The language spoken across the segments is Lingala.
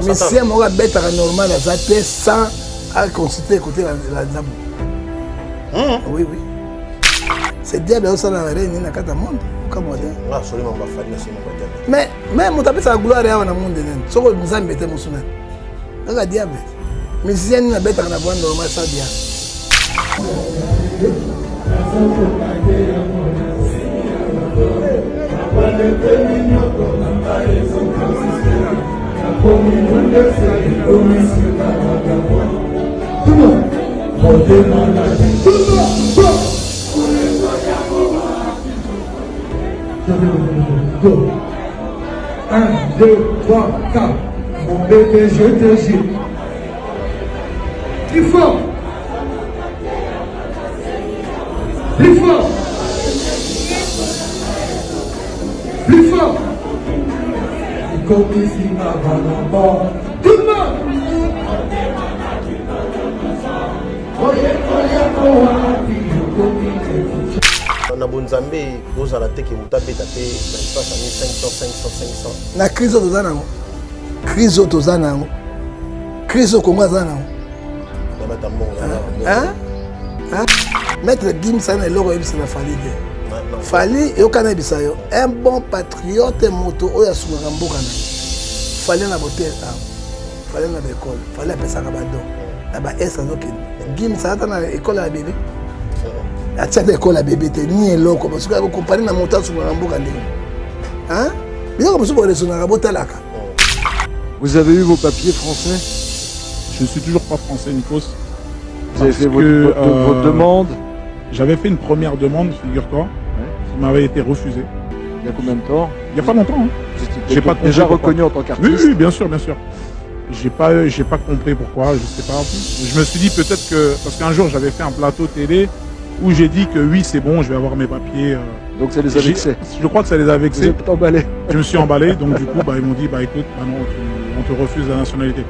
Mais si on a bête normal, ça fait 100 à consulter côté la dame. Oui, oui. C'est diable aussi dans la reine, il n'y a qu'à monde. Mais même on t'appelle ça gloire dans le monde. Ce que nous avons bêté, monsieur. C'est un diable. Mais si on a bête à la voie normale, ça bien. Go. 1, 2, 3, 4. Mon bébé, je te jure. Plus fort. Plus fort. Plus fort. Comme ici, ma maman. Tout le monde. Na bonzambe doza la teke mutabeta pe na espace à 1500 500 500 500 na crise tozana crise tozana crise Congo zana na batambo hein maître Dim sana eloko yebisa na Fali de Fali yokana bisayo un bon patriote moto oyo asungaka mboka na Fali na botel Fali na l'école Fali apesaka bado na ba esa zokende Dim sana na école ya bébé à cette école à bébé ni eloko parce que comparer na montant sur la mboka ndenge hein bien comme ça pour les sonara botalaka. Vous avez eu vos papiers français? Je ne suis toujours pas français, Nikos. Vous avez fait votre demande? J'avais fait une première demande, figure-toi, qui m'avait été refusée. Il y a combien de temps? Il n'y a pas longtemps. J'ai pas déjà reconnu en tant qu'artiste? Oui, bien sûr, bien sûr. J'ai pas compris pourquoi, je sais pas. Je me suis dit peut-être que parce qu'un jour j'avais fait un plateau télé où j'ai dit que oui, c'est bon, je vais avoir mes papiers. Donc ça les a vexés? Je crois que ça les a vexés. Vous êtes emballé? Je me suis emballé, donc du coup, ils m'ont dit, écoute, non, on te refuse la nationalité.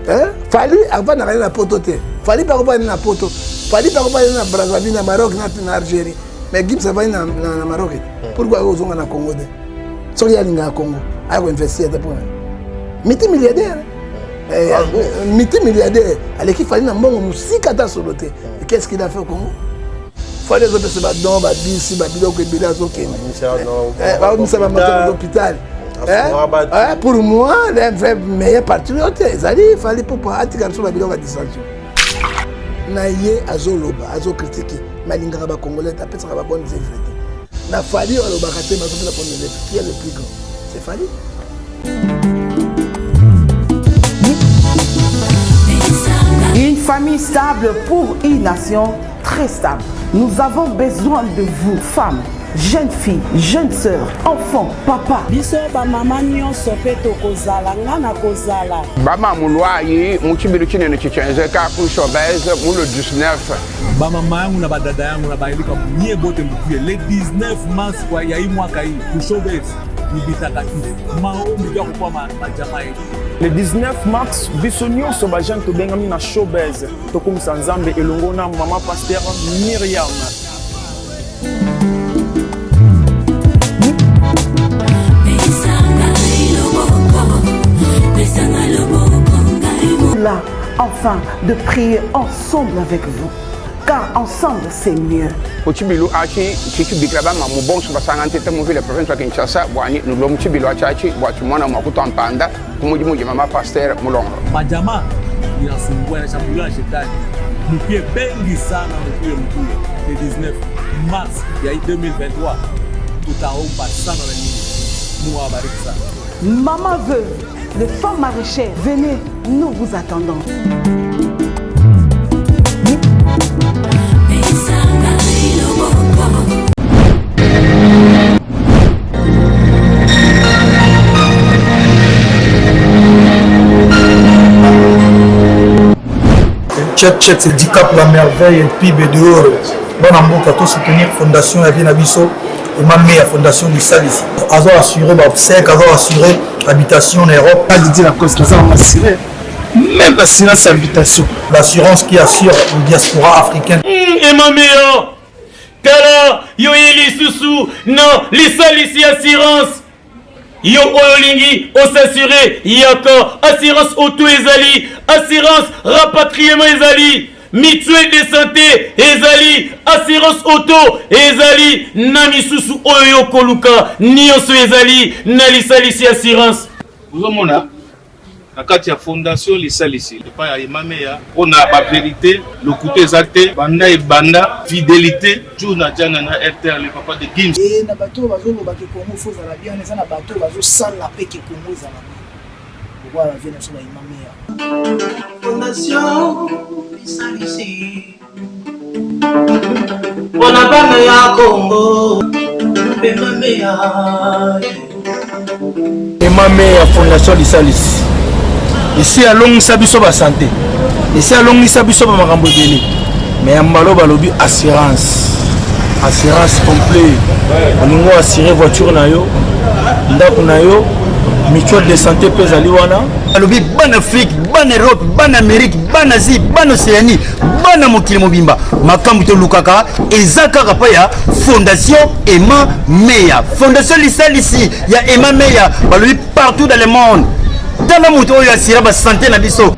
Hein? Fali avant d'aller na poto te. Fali pas aller na poto. Fali pas aller na Brazzaville, na Maroc, na Algérie. Mais Gims va na Maroc. Pourquoi ils sont na Congo de? So ya linga Congo. A ko investir de pour. Multimilliardaire. Multimilliardaire. Allez qui Fali na mbongo musika ta soloté. Et qu'est-ce qu'il a fait au Congo? Fallait que ce soit dans ma bisi, ma biloko et bilan au Kenya. L'hôpital. Pour moi, le meilleur patriote, il fallait pour pratiquer sur la biloko à distinction. Naïe azoloba, azo critiquer, malingara ba congolais, tapé sur la bonne œuvre. Na Fali au Bakate, ma la bonne œuvre. Qui est le plus grand? C'est Fali. Une famille stable pour une nation très stable. Nous avons besoin de vous, femmes, jeunes filles, jeunes sœurs, enfants, papa. Biso ba mama nyonso pe tokozala ngana kozala. Bama mulwayi muchibiru chinene chichenze ka ku showbiz mu le 19. Ba mama yangu na badada yangu na baelika mwenye bote mbuye le 19 mars kwa ya hii mwaka hii ku showbiz ni bitakatifu. Maombi ya kwa majamaa yetu. Le 19 mars, biso nyonso ba jeune to bengami na showbiz. Tokumisa Nzambe elongo na mama pasteur Myriam. Là, enfin, de prier ensemble avec vous. Car ensemble, c'est mieux. Ochibilo achi chichu bikraba ma mubon so basanga ntete mu ville province wa Kinshasa bwani nulo muchibilo achi bwatu mwana mwakuto mpanda kumuji muji mama pasteur mulongo. Majama inasumbua na shambulia shetani. Mpie bengi sana mpie le 19 mars ya 2023. Tutaomba sana na nyinyi. Mungu awabariki sana. Maman veut, les femmes maraîchères, venez, nous vous attendons. Tchèque, c'est 10 cap la merveille et PIB de oro. Bon en bon pour soutenir Fondation Avien Abisso et ma meilleure Fondation du Sal ici. Azo assuré l'obsèque, azo assuré l'habitation en Europe. Pas dit la cause que ça on assuré. Même l'assurance habitation. L'assurance qui assure la diaspora africaine. Et ma meilleure, Kala, Yoeli Soussou, non, les Sal ici assurance. yo olingi osassuré yaka assurance auto ezali assurance rapatriement ezali mutuelle de santé ezali assurance auto ezali na misusu oyo koluka nyonso ezali na lisalisi assurance ozomona na kati ya fondation lisalisi epai ya emameya mpona bavérité lokuta eza te banda ebanda fidélité jour na jana na rtr le papa de gims na bato oyo bazolobaka ekongo fo ezala bien eza na bato oyo bazosala mpe kekongo ezala bien lokola bavie na biso na emameya fondation lisalisi mpona bana ya kongo emameya emameya fondation lisalisi ici alongisa biso ba santé ici alongisa biso ba makambo ebele mais ya malo balobi assurance complet olingo assurer voiture na yo ndako na yo mutuelle de santé mpe ezali wana balobi bana afrique bana europe bana amérique bana asie bana océanie bana mokili mobimba makambo tolukaka eza kaka pa ya fondation Emma Meya fondation lisalisi ya Emma Meya balobi partout dans le monde tala moto oyo asira ba santé na biso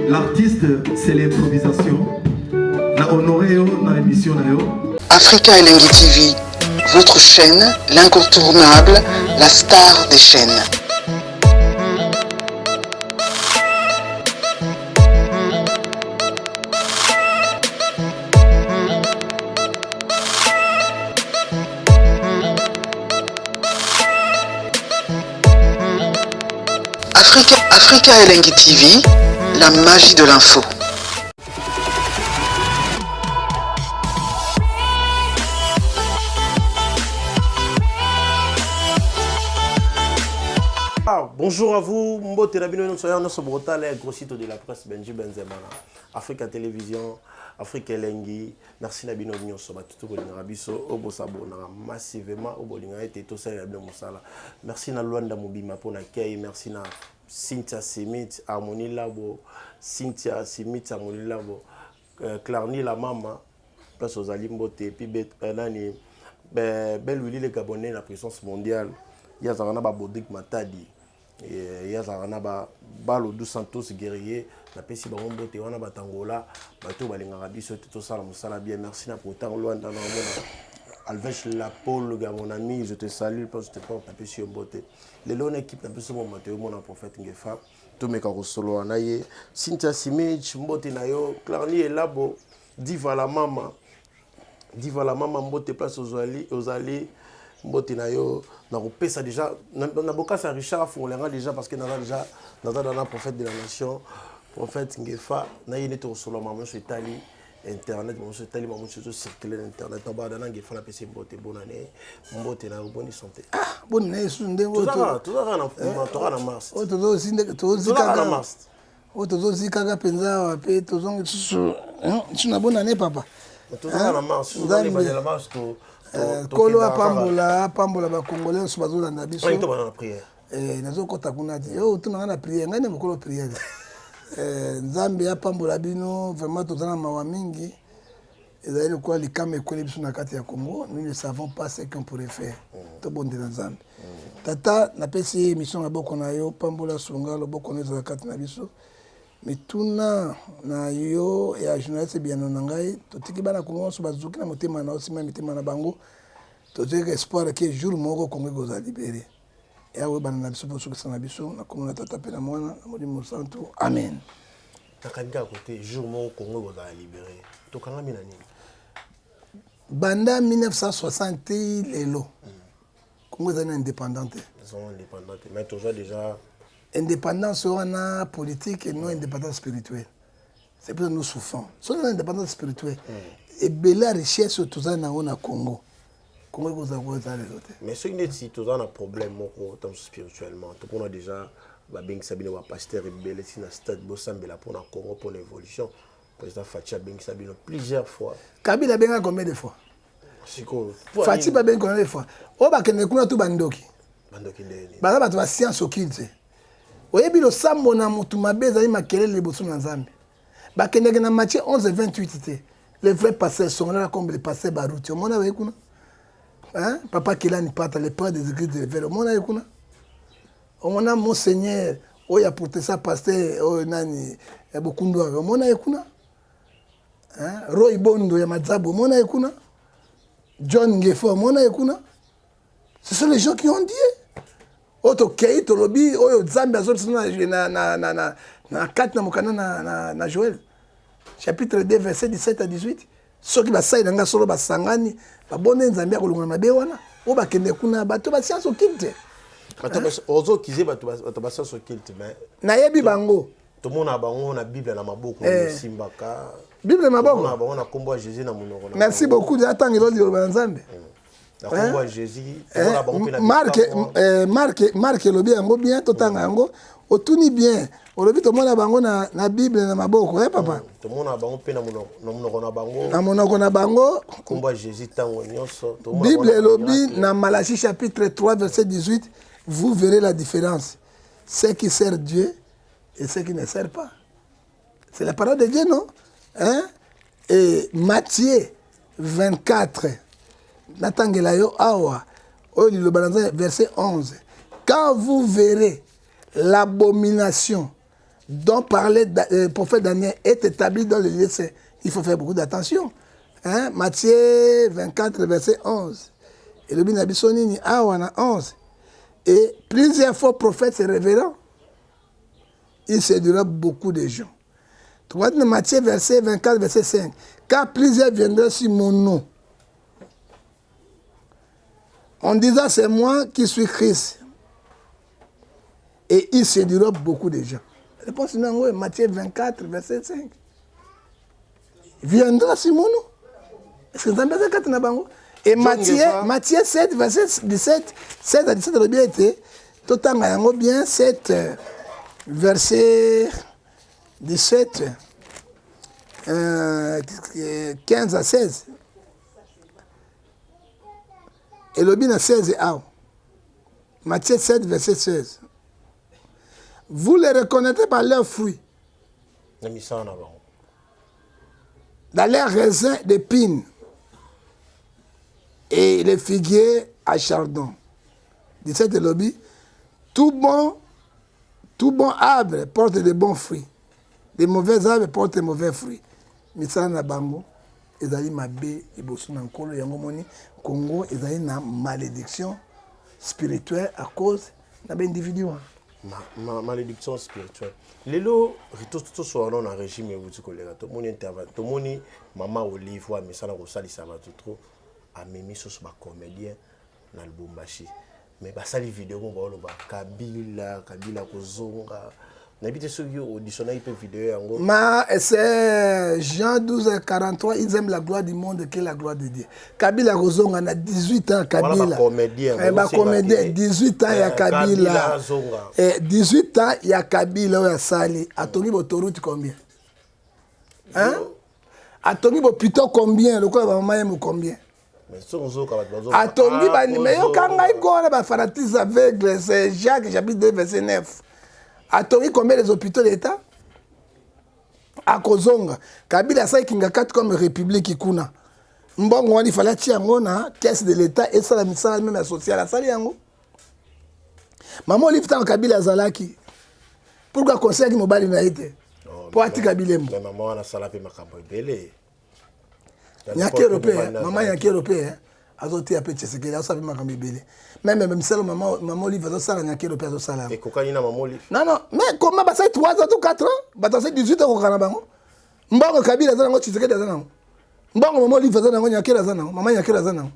L'artiste, c'est l'improvisation. La honoré dans l'émission. Africa Elengi TV, votre chaîne, l'incontournable, la star des chaînes. Africa Elengi TV, la magie de l'info. Bonjour à vous, Mbote Rabino, nous sommes dans ce brutal et gros site de la presse Benji Benzema. Africa Télévision, Africa Elengi, merci Nabino Nyon Soba, tout le Rabiso, Obo Sabo, massivement, Obo Linga et tout ça, merci na Luanda Mobima pour l'accueil, merci na Cynthia Simit, Harmonie Labo, Cynthia Simit, Harmonie Labo, Clarny la maman, place aux Alimbote, puis Nani, Belle Willy les Gabonais, la puissance mondiale, il y a Zarana Babodik Matadi. Il y a un balo dos Santos guerrier la pesi ba mbote wana batangola bato balinga biso tout ça la bien merci na pourtant loin dans Alvech la Paul mon ami je te salue parce que tu pas taper sur mbote les longs équipe na biso mon Mathieu mon prophète ngefa to meka ko solo na ye Cynthia Simich mbote na yo Clarny et labo diva la maman mbote place aux ali mbote na yo na kopesa déjà na bokasa Richard Fongolenga déjà parce que na déjà dans prophète de la nation prophète Ngefa na yene to solo maman sur Italie internet maman sur Italie maman sur circuler internet na ba na Ngefa la pesa mbote bonne année mbote na bonne santé bonne année sundengo tout ça na mars to zika mars to zika penza pe to zongi su na bonne année papa tout ça na mars tout ça na mars to kolo apambola ba congolais so bazolanda biso to bana prière nazokota kuna ti yo tunanga na prière ngai ne mokolo prière nzambe apambola bino vraiment tozana mawa mingi ezali lokola likama ekweli biso na kati ya Congo nous ne savons pas ce qu'on pourrait faire to bonde na nzambe tata napesi émission na boko na yo pambola songa loboko na ezala kati na biso mituna na yo ya journaliste bien na ngai totiki bana Congo so bazuki na motema na osima mitema na bango tozeka espoir que jour moko Congo goza libéré et awe bana na biso boso na biso na komona tata pe na mwana na molimo santo amen Nakanga côté jour mon Congo va libérer. To kanga mina nini? Banda 1960 lelo. Congo est indépendante. Ils sont indépendants, mais toujours déjà indépendance on a politique et non indépendance spirituelle. C'est pour ça que nous souffrons. Si on a indépendance spirituelle et belle richesse tout ça na on a Congo. Congo vous avez ça les autres. Mais ce qui est si tout ça un problème mon spirituellement. Tout on a déjà ba beng sabine wa pasteur rebelle si na stade Bosambela pour na Congo pour l'évolution. Président Fatia beng sabine plusieurs fois. Kabila benga combien de fois? Siko. Fatia ba benga combien de fois? O ba kene kuna tu bandoki. Bandoki ndeni. Ba ba tu science occulte. Oyebi lo sambo na mutu mabeza yi makelele liboso na Nzambe. Ba kene na Matthieu 11:28 te. Les vrais pasteurs sont là comme les pasteurs Barouti. On a vu kuna. Hein? Papa Kilani Pata, le père des églises de l'évêque. On a vu kuna. On a Monseigneur, oh ya porté ça pasteur, oh nani, beaucoup de gens. On a vu kuna. Hein? Roy Bondo ya Mazabo, on a vu kuna. John Ngefo, on a vu kuna. Ce sont les gens qui ont dit. Oto kei to lobi oyo Zambia zo na 4 na mokana na Joël. Chapitre 2 verset 17 à 18. Soki ba sai nanga solo ba sangani ba bonne Zambia ko lungana mabe wana o ba kende kuna bato ba science occulte. Bato ba ozo kize bato ba science occulte mais na yebi bango. To mona bango na Bible na maboko na simbaka. Bible na maboko. Na bango na kombo Jésus na monoko. Merci beaucoup de attendre lo ba Nzambe. La combo Jésus, Marc lobi yango bien totanga yango otuni bien olobi to mona bango na Bible na maboko papa to mona bango pe na monoko na bango combo Jésus tango nyonso to mona Bible lobi na Malachie chapitre 3 verset 18 vous verrez la différence ceux qui servent Dieu et ceux qui ne servent pas. C'est la parole de Dieu, non? Hein? Et Matthieu 24 Natangela yo awa verset 11. Quand vous verrez l'abomination dont parlait le prophète Daniel est établi dans le lieu saint, il faut faire beaucoup d'attention. Hein? Matthieu 24 verset 11. Et le binabisonini awa na 11. Et plusieurs faux prophètes se révélant, il séduira beaucoup de gens. Tu vois dans Matthieu verset 24 verset 5. Car plusieurs viendront sur mon nom, en disant c'est moi qui suis Christ. Et il séduira beaucoup de gens. Réponse est Matthieu 24, verset 5. Viendra sur mon nom. Est-ce que vous avez dit que et Matthieu 7, verset 17, 7 à 17, le bien été, tout en bien 7, verset 17, 15 à 16. Et le bien à 16 et A. Matthieu 7, verset 16. Vous les reconnaîtrez par leurs fruits. Dans leurs raisins d'épines et les figuiers à chardon. 17 et lobby. Tout bon arbre porte de bons fruits. Les mauvais arbres portent de mauvais fruits. Mais ça, na bango. Ezali mabe ibosu na nkolo yango moni Congo ezali na malédiction spirituelle à cause na l'individu. Malédiction spirituelle. Lelo rito tout so na régime wuti kolera to moni intervention to moni mama Olive wa misala ko salisa bato trop a mimi so ba comédien na Lubumbashi. Mais ba sali vidéo ko ba lo ba Kabila kozonga. N'habite ceux qui auditionnent une vidéo yango. C'est Jean 12:43, ils aiment la gloire du monde que la gloire de Dieu. Kabila Kozonga a 18 ans Kabila. Voilà comédien. Comédien 18 ans ya Kabila. 18 ans ya Kabila ya Sali. Atongi botoroute combien? Hein? Atongi plutôt combien? Le quoi maman aime combien? Mais Atongi mais yo kanga igona ba fanatisme aveugle, c'est Jacques chapitre 2 verset 9. Atongi combien les hôpitaux d'État? À Kozonga. Kabila sa kinga 4 comme république ikuna. Mbongo wani fala tiango na caisse de l'État et ça la misala même sociale à sali yango. Maman Olive tan Kabila zalaki. Pourquoi conseil qui mobali na été? Pour ati Kabila mbo. Mais maman na sala pe makambo ebele. Nyaki européen, maman nyaki européen. azotia pe Tshisekedi azosabi makambo ebele même selo maman Olive azosala nyakelo pe azosala ekokani na maman Olive non mais comment basali 3 ans ou 4 ans batasi 18 ans kokana bango mbongo Kabila aza nango Tshisekedi aza nango mbongo maman Olive aza nango nyakelo aza nango maman nyakelo aza nango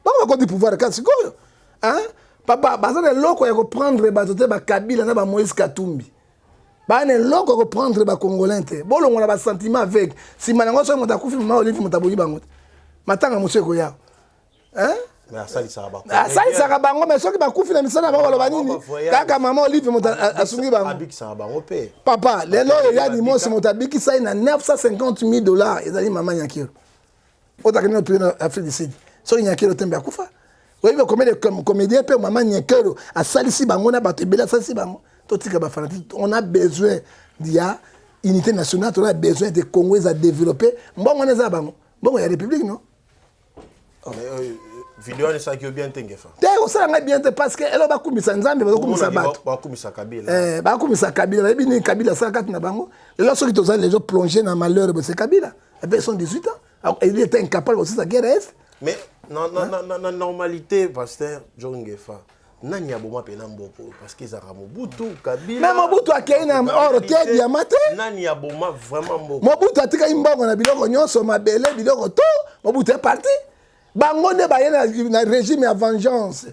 bango bakoti pouvoir kasi sikoyo papa baza na eloko ya koprendre bato te bakabila na bamoïse katumbi baa na eloko ya koprendre bacongolais te bolongola basentiment avec nsima nango soki moto akufi mama Olive moto aboyi bango te matanga mosu ekoya asalisaka bango mais soki bakufi na misala na bango baloba nini kaka mama Olive moto asungi bango papa lelo eya dimosi moto abikisa ye na $950,000 ezali mama nyakiro otakende na tuye na Afrique du Sud soki nyakiro tembe akufa oyebi combien de comédiens mpe mama nyakiro asalisi bango na bato ebele asalisi bango totika bafanatique on a besoin d'ya unité nationale on a besoin de Congo à développer mbongo wana eza bango mbongo ya république non vidéo ni saki bien tengefa te osala bien te parce que elo bakumisa nzambe bakumisa bato bakumisa Kabila bakumisa Kabila bayebi ni Kabila sala kati na bango lelo soki tozali les gens plongés dans malheur c'est Kabila avec son 18 ans il était incapable aussi sa guerre est mais na normalité pasteur John Ngefa nani aboma pena mboko parce que ezaka Mobutu Kabila mais Mobutu akei na or te diamate nani aboma vraiment mboko Mobutu atika imbongo na biloko nyonso mabele biloko to Mobutu est parti bango nde baye na régime ya vengeance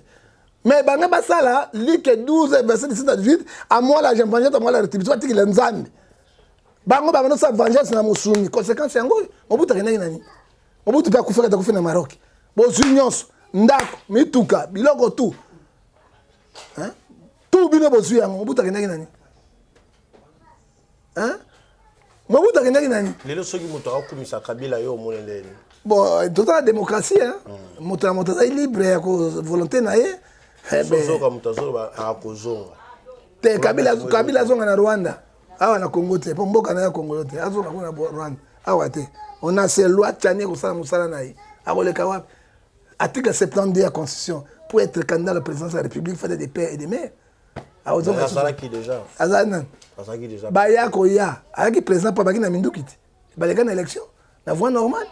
mais bango basala Luc 12 verset 17 à 18 à moi la vengeance à moi la rétribution atikile nzambe bango bano sa vengeance na musumi conséquence yango Mobutu akendaki nani Mobutu pe akufaka takufi na Maroc bozwi nyonso ndako mituka biloko tu tout bino bozwi yango Mobutu akendaki nani Mobutu akendaki nani lelo soki moto akumisa Kabila yo omona ndeni bon toute la démocratie moto azali libre ya volonté na ye sozoka moto azoba akozonga te Kabila azonga na Rwanda awa na Congo te po mboka na ya Congo te azonga kuna Rwanda awa te on a ces lois tchani kosala musala na ye akoleka wapi article 72 de la constitution pour être candidat à la présidence de la République il faut des pères et des mères azalaki déjà azalaki déjà baya koya ayaki président pa baki na minduki te baleka na élection la voie normale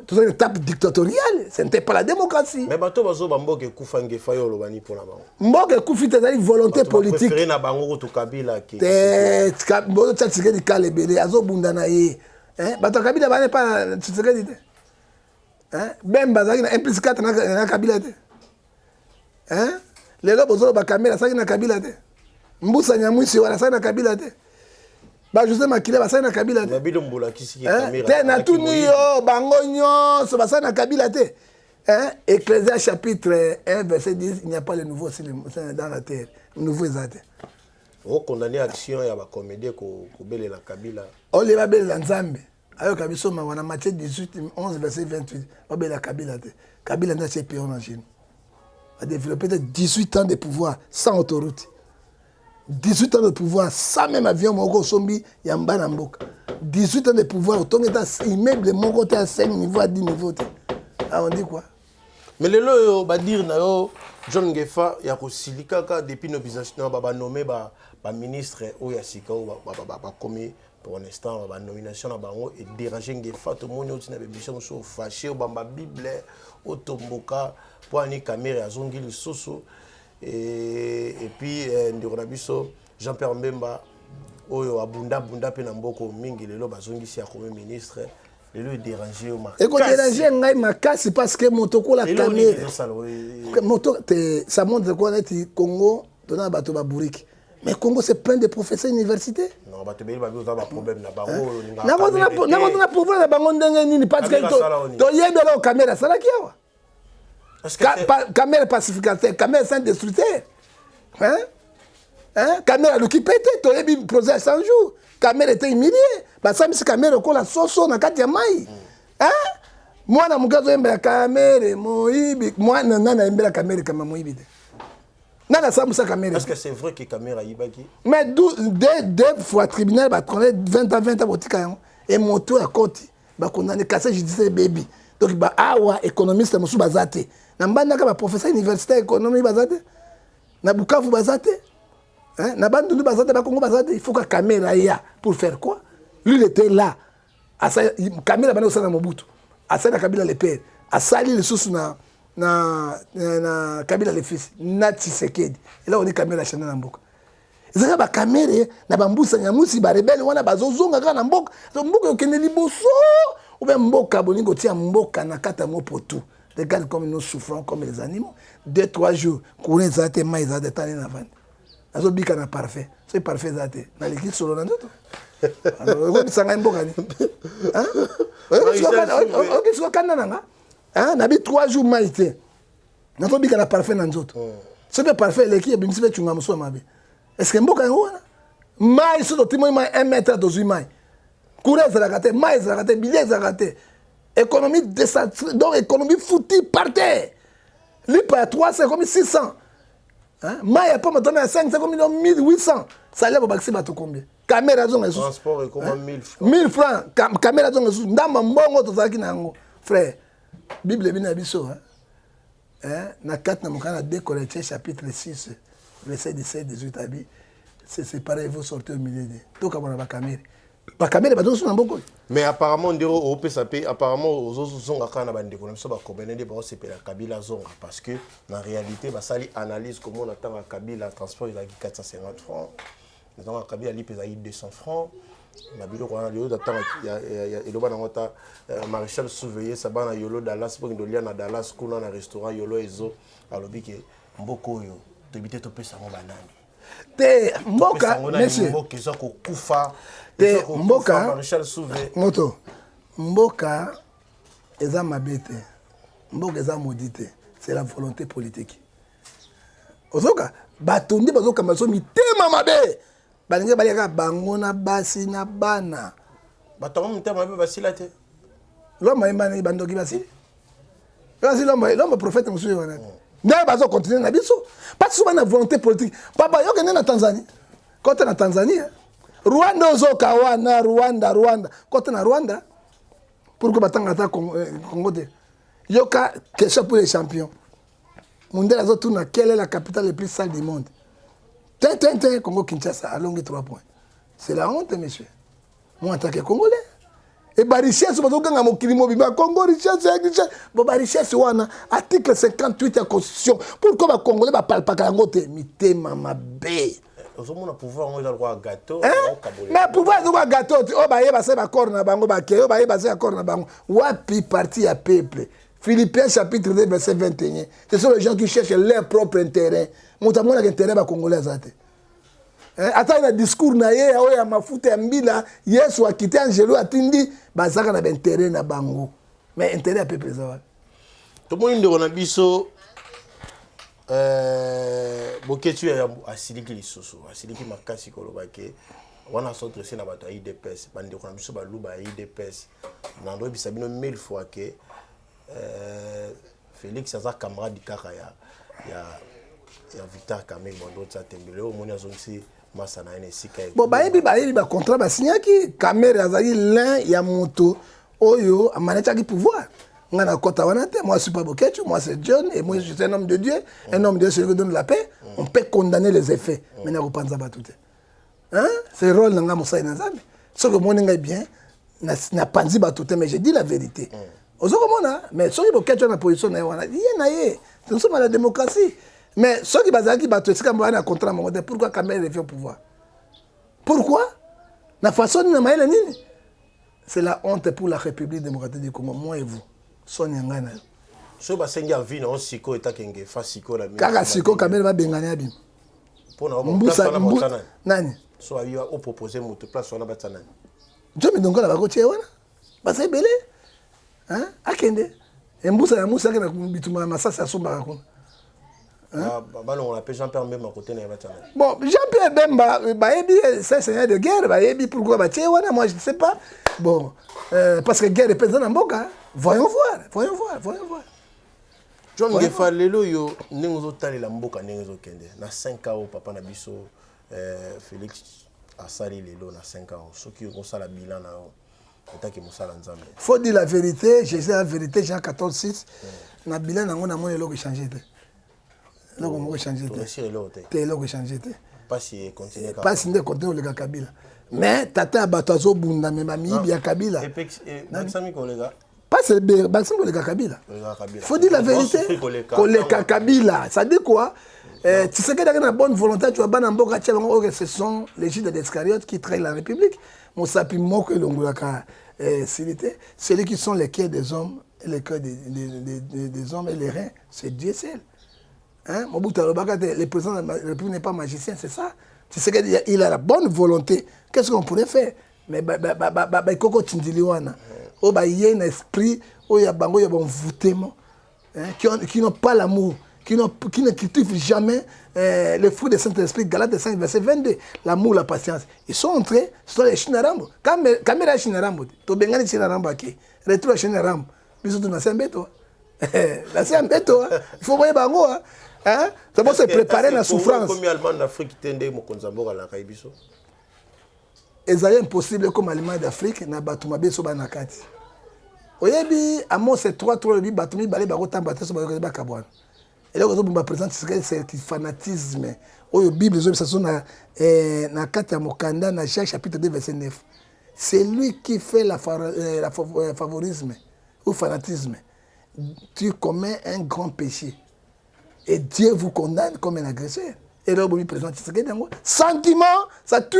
tout ça une étape dictatoriale ce n'était pas la démocratie mais bato bazo bamboke kufa Ngefa yo lobani pona bango mboke kufi te ezali volonté politique préféré na bango to Kabila ki te bozo Tshisekedi kalebele azobunda na ye bato Kabila bane pa Tshisekedi te Bemba azalaki na implice 4 na Kabila te lelo bozolo bakamera asali na Kabila te Mbusa Nyamwisi wana asali na Kabila te José Makila basali na Kabila te te na tuni yo bango nyonso basali na Kabila te Ecclésiaste chapitre 1 verset 10 il n'y a pas le nouveau dans la terre nouveau ezate o condamner action ya ba comédie ko belela Kabila ole ba belela nzambe ayoka biso mawana Matthieu 18 11 verset 28 ba belela Kabila te Kabila n'a pas payé en Chine a développé 18 ans de pouvoir sans autoroute 18 ans de pouvoir sans même avion moko sombi ya mbana mboka 18 ans de pouvoir autant que immeuble moko te à 5 niveaux à 10 niveaux te on dit quoi mais lelo yo ba dire na yo John Ngefa ya ko silikaka depuis nomination ba nommer ba ministre oya sika ba commis pour l'instant ba nomination na bango et déranger Ngefa to moni oti na bémission so fâché ba bible o tomboka pour ani caméra ya zongi lisusu et puis ndiro biso Jean-Pierre Mbemba oyo abunda pe na mboko mingi lelo bazongisi ya comme ministre lelo déranger o ma et ko déranger ngai makasi parce que motoko la caméra moto ça montre quoi est Congo dona bato ba bouriki mais Congo c'est plein de professeurs universités non bato beli ba biso ba problème na bango na problème na bango ndenge nini parce que to yebela o caméra sala kiawa caméra pacificateur caméra sans destructeur caméra l'occupité to yebi projet 100 jours caméra était humilié basa misi caméra ko la soso na kati ya mai mwana mugazo embela caméra moibi mwana nana embela caméra kama moibi nana samusa caméra est-ce que c'est vrai que caméra yibaki mais deux fois tribunal ba connaît 20 ans botika yango et moto ya koti ba condamné casse judiciaire baby donc ba awa économiste musu bazate na mbanda ka ba professeur universitaire économie bazate na Bukavu bazate na bandu bazate ba Congo bazate il faut que caméra ya pour faire quoi lui il était là asa caméra bana osana Mobutu asa na Kabila le père asali le susu na Kabila le fils na Tshisekedi et là on dit Kabila chana na mboka ezaka ba kamere na bambusa nyamusi ba rebelle wana bazozonga kaka na mboka mboka okende liboso ou bien mboka bolingo tia mboka na kata mopoto regarde comme nous souffrons comme les animaux 2-3 jours courant zate mai zate tane na vandi azo bika na parfait c'est parfait zate na leki solo na ndoto alors on sanga mboka ni hein ok so kana nanga hein na bi 3 jours mai te na to bika na parfait na nzoto c'est parfait leki ya bimisi chunga muso mabe est-ce que mboka ngo na mai so to timo mai 1 mètre de mai courant zalakate mai zalakate billet zalakate économie donc économie foutue par terre lipa à 3 c'est comme 600 hein mai a pas me donner à 5 c'est comme 1800 ça lève au baxi bato combien caméra zonga sous transport est comme 1000 francs 1000 francs caméra zonga sous ndamba mbongo tozaki nango frère bible bina biso hein na 4 na mokana 2 Corinthiens chapitre 6 verset 17 18 abi c'est séparé vous sortez au milieu de to kabona ba caméra ba caméra bato sous na mboko mais apparemment ndiro au PSAP apparemment aux zonga kana bande ko biso ba kobene de ba sepela Kabila zonga parce que en réalité ba sali analyse comment on attend Kabila transport il a 450 francs dans Kabila li pesa 200 francs na bilo ko na yo attend ya eloba na ngota maréchal surveiller ça bana yolo Dallas pour ndolia na Dallas kuna na restaurant yolo ezo alobi ke mboko yo tobité to pesa mo banani te mboka monsieur mboka zo ko kufa te mboka moto mboka eza mabete mboka eza maudite c'est la volonté politique ozoka batondi bazoka maso mitema mabe balinga balika bango na basi na bana batongo mitema mabe basila te l'homme imani bandoki basi l'homme prophète monsieur wana ndaye bazo continuer na biso parce que na volonté politique papa yo kende na Tanzanie côté na Tanzanie Rwanda ozoka wana Rwanda côté na Rwanda pourquoi batanga ta Congo de yoka question pour les champions mondial azo tourna quelle est la capitale la plus sale du monde Congo Kinshasa à longue 3 points c'est la honte monsieur moi en tant que Congolais et ba richesse bazokanga mokili mobimba Congo richesse bo ba richesse wana article 58 ya constitution pourquoi ba Congolais ba palpaka yango te mitema mabe ozomona pouvoir ngo ezalwa gâteau mais pouvoir ezalwa gâteau o ba yeba se ba corps na bango ba ke o ba yeba se ba corps na bango wapi parti ya peuple Philippiens chapitre 2 verset 21 ce sont les gens qui cherchent leur propre intérêt motamona que intérêt ba Congolais azate ata na discours na ye oya mafuta ya mbila Yesu akite angelo atindi bazaka na intérêt na bango mais intérêt à peuple zawa to mo ndeko na biso boketu ya asiliki lisusu asiliki makasi koloba ke wana sotre se na bato ya IDPS bandeko na biso baluba ya IDPS na ndo bisa bino 1000 fois ke Félix aza camarade kaka ya Victor Kamel bondo tsa tembele o moni azonsi masana ene sika bon bayebi ba contrat ba signaki Kamel azali l'un ya moto oyo amanetaki pouvoir ngana kota wana te moi je suis pas Boketu moi c'est John et moi je suis un homme de Dieu un homme de Dieu celui qui donne la paix on peut condamner les effets mais na kopanza ba tout hein c'est rôle nga mosai na nzambe ce que moni ngai bien na panzi ba tout mais je dis la vérité ozoko mona mais soki Boketu na position na wana ye nous sommes à la démocratie mais ceux qui bazaki bato esika mbana contrat mongo pourquoi Kamel revient au pouvoir pourquoi na façon na maïla nini c'est la honte pour la République démocratique du Congo moi et vous Sonia ngana so ba sengi envie na siko etakenge fa siko la kaka siko Kamel ba bengana abi pona mbusa nani so ayo o proposer moto place wana batana Jomi ndongola ba kotie wana ba sai belé hein akende mbusa ya musa kana bituma masasa asomba kuna on l'appelle Jean-Pierre Bemba côté na batana bon Jean-Pierre Bemba c'est seigneur de guerre pourquoi ba tie wana moi je ne sais pas bon parce que guerre est présente en Mboka voyons voir John Ngefa lelo yo nengo tali la Mboka nengo kende na 5 ans papa na biso Félix asali lelo na 5 ans soki on sala bilan na otaki musala nzambe faut dire la vérité je sais la vérité Jean 14:6 na bilan nango na moni loko changer te loko moko changer te loko changer te pas si continuer pas si continuer le Kabila mais tata bato azobunda me bamiyibi ya Kabila Maxami kolega Pas c'est le Baxime pour les Kabila. Il faut dire la vérité. Pour les Kabila. Ça dit quoi? Tu sais qu'il y a une bonne volonté, tu vois, ce sont les Judas d'Iscariote qui trahissent la République. Mon sapi moque et l'ongolaka. Celui qui sont les cœurs des hommes, et les cœurs des hommes et les reins, c'est Dieu seul. Hein? Le président de la République n'est pas magicien, c'est ça. Tu sais qu'il a la bonne volonté. Qu'est-ce qu'on pourrait faire? Mais Koko Tindiliwana, il y a un esprit, il y a un envoûtement, qui n'ont pas l'amour, qui ne cultivent jamais le fruit du Saint-Esprit. Galates 5, verset 22. L'amour, la patience. Ils sont entrés, ce sont les Chinarambo. Caméra Chinarambo, tu Bengani Chinarambo, retour à Chinarambo. Bisous, tu n'as pas un béto. Là, c'est un béto. Il faut voir Bango. Hein? Ça va se préparer la souffrance. Combien d'Allemands d'Afrique tendent à Mokonzambo à la Kaibiso? C'est impossible comme Allemand d'Afrique na batuma beso banakati. Oyebi amo c'est 3 bi batumi balé ba kotamba teso ba kabwana. Et là on va présenter c'est fanatisme. Oyo Bible zo ça na kati ya mokanda na Jacques chapitre 2 verset 9. C'est lui qui fait la favorisme ou fanatisme. Tu commets un grand péché et Dieu vous condamne comme un agresseur. Et là on va présenter sentiment, ça tue.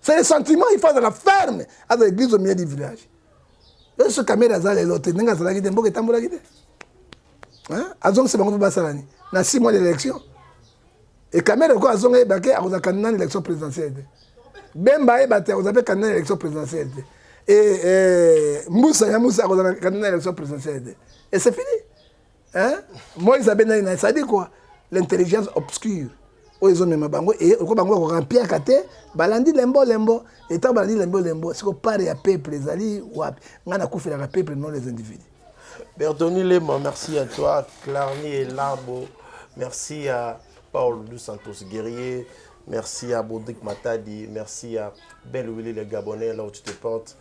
C'est les sentiments qu'il faut dans la ferme, à l'église au milieu du village. Et ce caméra est l'autre, il y a un peu de temps pour la guider. Azong c'est bon pour Bassalani. Il y a 6 mois d'élection. Et caméra quoi Azong est baqué à cause de l'élection présidentielle. Bemba est battu à cause de l'élection présidentielle. Et Moussa à cause de l'élection présidentielle. Et c'est fini. Moi Isabelle ça dit quoi? L'intelligence obscure. Ils ont même bango et au bango remplir kate balandi lembo et tant balandi lembo c'est que paré à peuple les ali wap ngana kufela ka peuple non les individus. Bertoni Lema, merci à toi. Clarny et Larbo, merci à Paul Dos Santos Guerrier, merci à Baudric Matadi, merci à Ben Willy le Gabonais là où tu te portes.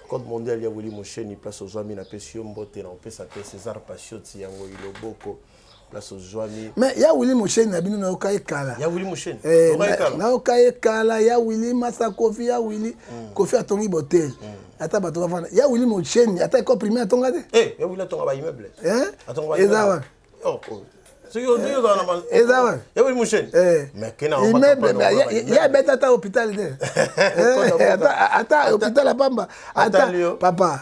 Code mondial, il y a Willy Moucheni, place aux amis, na Pessio Mbote, na Pessa César Pacioti, Yango Iloboko. Mais il y a Willy Moucheni, il y a Okaye Kala. Il y a Willy Moucheni. Il y a Okaye Kala, il y a Willy Massa Kofi, il y a Willy Kofi à Tongi Botel. Il y a Willy Moucheni, il y a un comprimé à Tonga. Eh, il y a Willy Tonga immeuble. Hein? Et ça oh, c'est il y a Willy Moucheni. Mais il y a un hôpital. Attends, hôpital à Bamba. Attends, papa.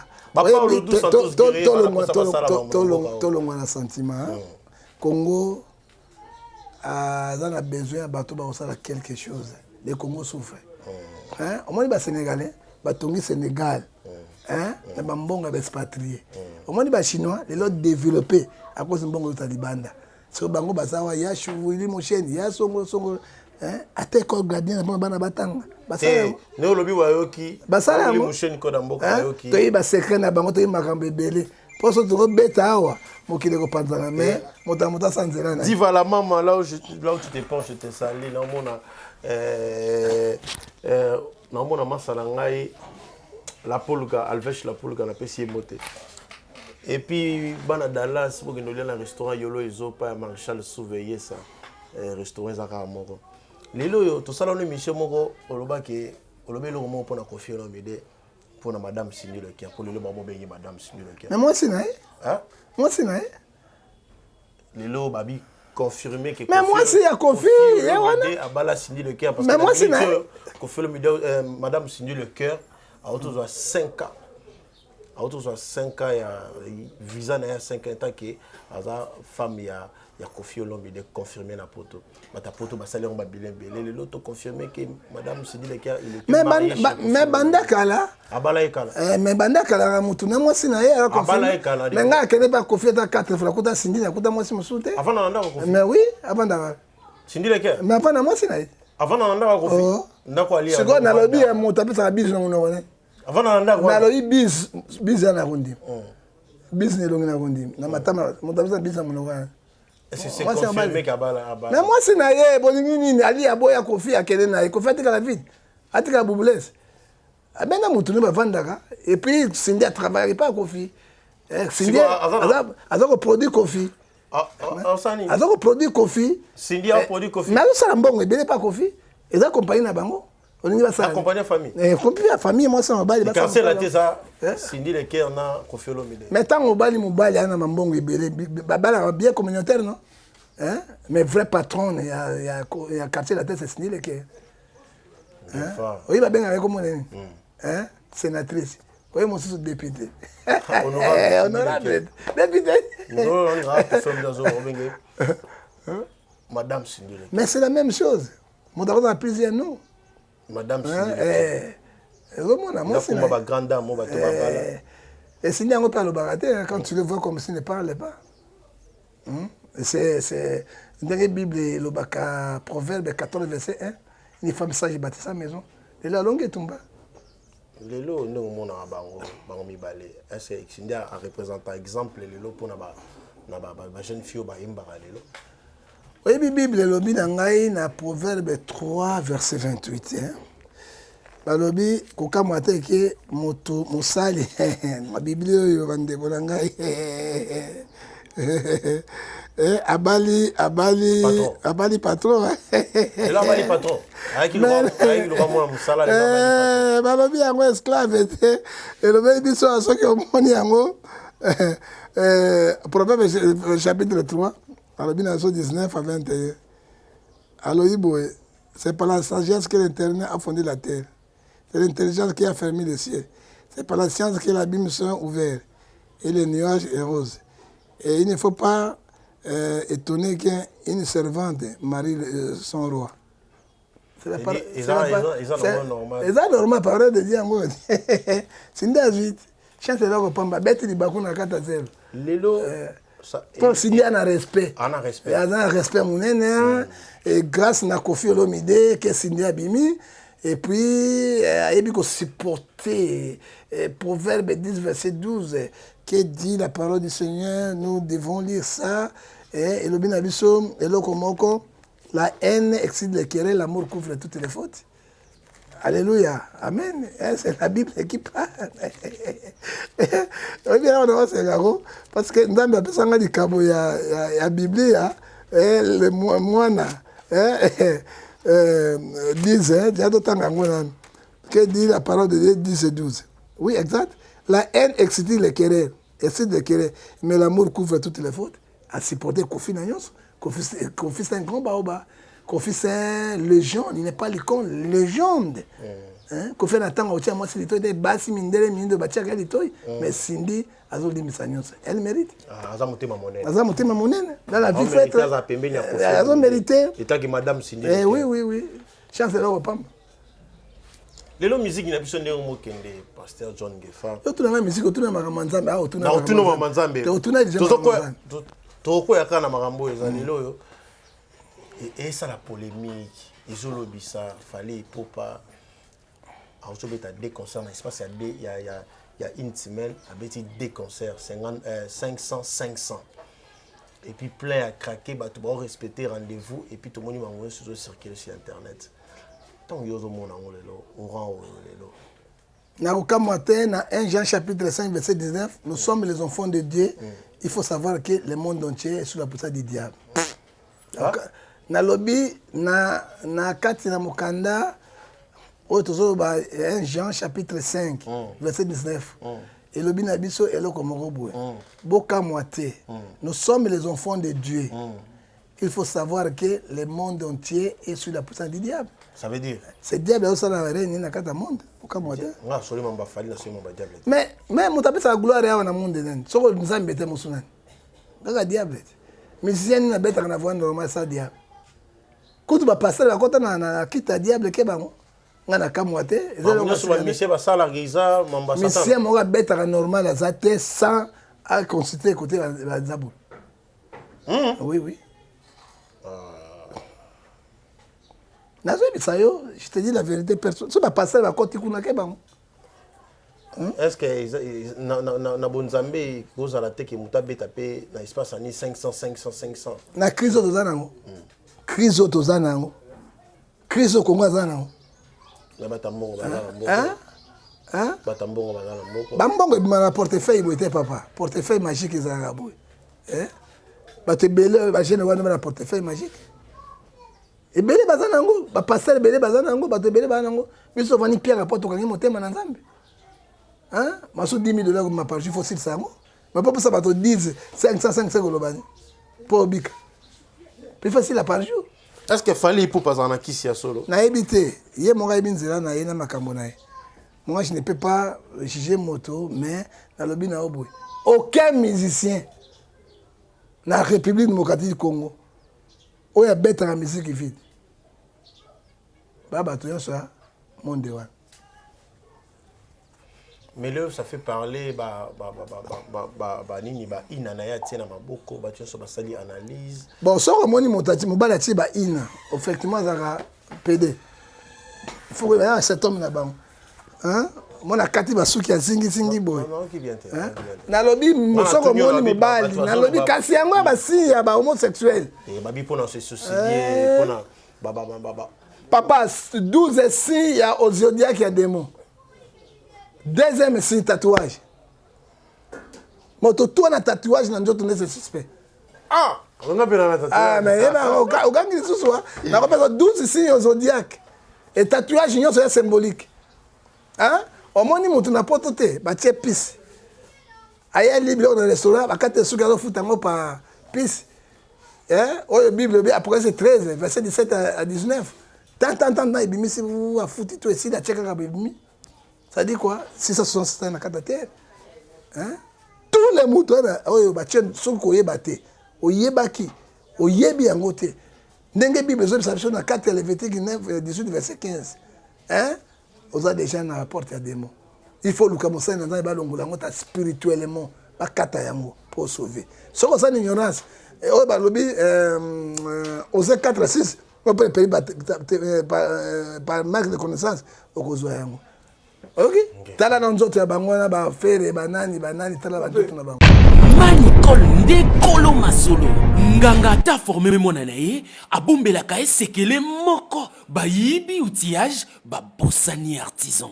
Tolongwa na sentiment. Congo a besoin de quelque chose. Le Congo souffre. Au moins, les Sénégalais, les Sénégal, les Bambonga expatriés. Au moins, les Chinois, les autres développés à cause de Bongo Talibanda. C'est que Bango Basawa, il y a Chouvili Mouchen, il y a Songo, à tes corps gardiens, il y a Banabatan. Nous, le Biwayoki, Basala, Mouchen, Kodambo, Kayoki. Tu as secret na Bango, tu as Makambe Belé. Pour ce que tu bêta, mokile ko panzana mais mota sanzela na diva la maman là où tu te penches je te salue na mona masala ngai la polga alvesh la polga na pesi moté et puis bana Dallas pour que nous aller dans restaurant yolo ezopa Marshall surveiller ça restaurant zaka moko lelo yo to sala no mission moko oloba ke olobe lo mo pona Koffi Olomide pour na madame Cindy Le Cœur pour le babo bengi madame Cindy Le Cœur mais moi c'est naï moi c'est naï Lelo babi confirmé que mais moi c'est à Koffi à bala Cindy Le Cœur parce mais moi c'est naï Koffi Olomide madame Cindy Le Cœur a autour de 5 ans a autour de 5 ans il y a visa na 5 ans tant que aza femme il y a Koffi Olomide confirmé na poto bata poto ba salaire ba bilen belé l'autre confirmé que madame Cindy Le Cœur il est mais banda kala abala ekala mais banda kala mutu na moi c'est naï a confirmé mais nga kene ba Koffi ta 4 fois kuta Cindy na kuta moi c'est musute avant na nda Koffi mais oui avant da Cindy Le Cœur mais avant na moi c'est naï avant na nda Koffi ndako ali c'est quoi na lobby mutu apesa biso na ngono wana avant na nda na lobby bis na kundi bis ne longi na kundi na matama mutu apesa bis na ngono wana c'est confirmé qu'abala mais moi c'est naïe bolingi nini ali aboya Koffi akele na Koffi atika la vide atika bubulese abenda mutu ne bavandaka et puis Cindy a travaillé pas Koffi Cindy azako produit Koffi azako produit Koffi Cindy a produit Koffi mais ça mbongo ebele pas Koffi eza compagnie na bango olingi basala accompagner famille accompagner la famille moi ça mobali basala cancer la tesa Cindy le cœur na Koffi Olomide mais tant mobali ana mambongo ebele babala bien communautaire non hein mais vrai patron il y a quartier la tête c'est Cindy le cœur oui ba benga ko monene hein sénatrice oui mon sous député honorable député Madame Cindy le cœur mais c'est la même chose mon d'abord dans plusieurs noms Madame Cindy moi c'est ma grande dame moi et Cindy on parle au baraté quand tu le vois comme s'il ne parlait pas c'est dans la Bible le baka proverbe 14 verset 1 une femme sage bâtit sa maison et la longue tomba lelo ndenge mona bango mibale est-ce que Cindy a représenté exemple lelo pour na ba jeune fille ba imbara lelo oui Bible lobi na ngai na proverbe 3 verset 28 hein balobi kokamwa te ke moto mosali ma Bible yo bandeko na ngai abali patron ela abali patron ayaki loba mwana musala le balobi yango esclave te elobi biso soki omoni yango proverbe chapitre 3 balobi na so 19 à 21 aloyi boye c'est par la sagesse que l'Éternel a fondé la terre. C'est l'intelligence qui a fermé les cieux. C'est par la science que l'abîme sont ouverts et les nuages est rose. Et il ne faut pas étonner qu'une servante marie son roi. C'est normal, parole de Dieu. C'est une vite. Chante là au pamba, bête di bakuna kata zero. Lelo pour signer un respect. Un respect. Un respect monene et grâce na Koffi Olomide que signé abimi et puis il faut supporter Proverbe 10 verset 12 qui dit la parole du Seigneur, nous devons lire ça et le binabiso et le komoko la haine excite les querelles, l'amour couvre toutes les fautes. Alléluia. Amen. C'est la Bible qui parle. Parce que dans la personne qui a la Bible, le moine disent, que dit la parole de Dieu 10 et 12. Oui, exact. La haine excite les querelles, mais l'amour couvre toutes les fautes. À supporter Koffi Nanyos, Koffi c'est un grand baoba. Koffi c'est légende, il n'est pas l'icône, légende. Koffi n'attend aussi à moi si l'itoy des bassi mindere mindo batia galitoy, mais Cindy azoli misanyos, elle mérite. Azamotema monene. Azamotema monene. Dans la vie faite. Azo mérité. État que madame Cindy. Oui. Chance là au pam. Lelo musique na biso ndenge mokende pasteur John Gefa. Yo tuna musique, tuna mamanzambe, tuna mamanzambe. Tuna toko ya kana makambo ezali loyo. Et ça la polémique, ils ont lobby ça, fallait pour pas. En fait, il y a des concerts dans l'espace, il y a une semaine, il y a des concerts, 500. Et puis plein à craquer, bah, tu vas respecter rendez-vous, et puis tout le monde va circuler sur Internet. Tant que vous avez on rend dans 1 Jean chapitre 5, verset 19, nous sommes les enfants de Dieu. Il faut savoir que le monde entier est sous la puissance du diable. Na lobby na kati na mukanda otozo ba 1 Jean chapitre 5 verset 19 et lobby na biso eloko moko boye boka moite nous sommes les enfants de Dieu. Il faut savoir que le monde entier est sous la puissance du diable. Ça veut dire c'est diable aussi na reine na kata monde boka moite nga solo mamba fali na solo mamba diable mais mutapesa gloire ya na monde nani soko nzambe te musunani ngaka diable musicien na beta na voix normal ça diable. Quand tu vas passer la côte na kita diable ke bango ngana kamwa te monsieur ba sala giza mamba satan monsieur mo ga beta normal za te sans à consulter côté la zabou. Oui. Nazo bisayo, je te dis la vérité personne. Tu vas passer la côte kuna ke bango. Est-ce que na bonzambe goza la te ke mutabe tapé na espace ani 500 na crise de zanango. Crise autozanango. Crise Congo azanango. Na batambongo bazala mboko. Batambongo bazala mboko. Bambongo na portefeuille boité papa. Portefeuille magique ezanga boy. Batebele ba jeune wana na portefeuille magique. ebele baza nango bapasteur ebele baza nango bato ebele baza nango biso vani pierre rapport tokangi motema na nzambe maso 10 000 $ par jour faut silisa yango mais pas pour ça bato 10 500 kolobani po obika plus facile par jour. Est-ce que fallait pour pas en kisi ya solo na ebité ye mo ga ebinzela na ye na makambo na ye. Moi je ne peux pas juger moto mais na lobi na obwe aucun musicien na République démocratique du Congo oya bête la musique vide baba to yosa monde wa. Mais là ça fait parler nini ba ina na ya tina maboko ba tioso ba sali analyse bon so ko moni motati mobala ti ba ina effectivement za PD il faut que cet homme na bango hein mona kati basuki ya zingi boy na lobi mosoko moni mobali na lobi kasi yango ba si ya ba homosexuel et babi pona se soucier pona baba papa 12 si ya ozodiac ya démon. Deuxième signe tatouage. Moto toi na tatouage na njoto nese suspect. On a bien la tatouage. Mais au gang ni souswa na ko pesa 12 signes zodiac. Et tatouage nyo c'est symbolique. Au moni moto na potote ba tie pisse. Aya libre dans le restaurant ba kate sugaro futango pa pisse. Oyo Bible après c'est 13 verset 17 à 19. Tant na ibimisi vous a foutu tout ici la cheka ka bibimi. Ça dit quoi? 667 na kata terre. Tous les moutons oyo ba tien soko yebate. Oyebaki, oyebi yango te. Ndenge Bible zo biso na 4 Lévitique 9 18 verset 15. Oza déjà na porte ya démon. Il faut luka mosana na ba longola ngota spirituellement ba kata yango pour sauver. Soko ça ignorance. Oyo ba lobi Osée 4:6 on peut payer par manque de connaissance okozwa yango. Ok? Tala na nzoto ya bango na ba fere banani tala ba nzoto na bango. Manicol nde kolo masolo nganga ta formé mona na ye abombelaka esekele moko bayibi outillage babosani artisan.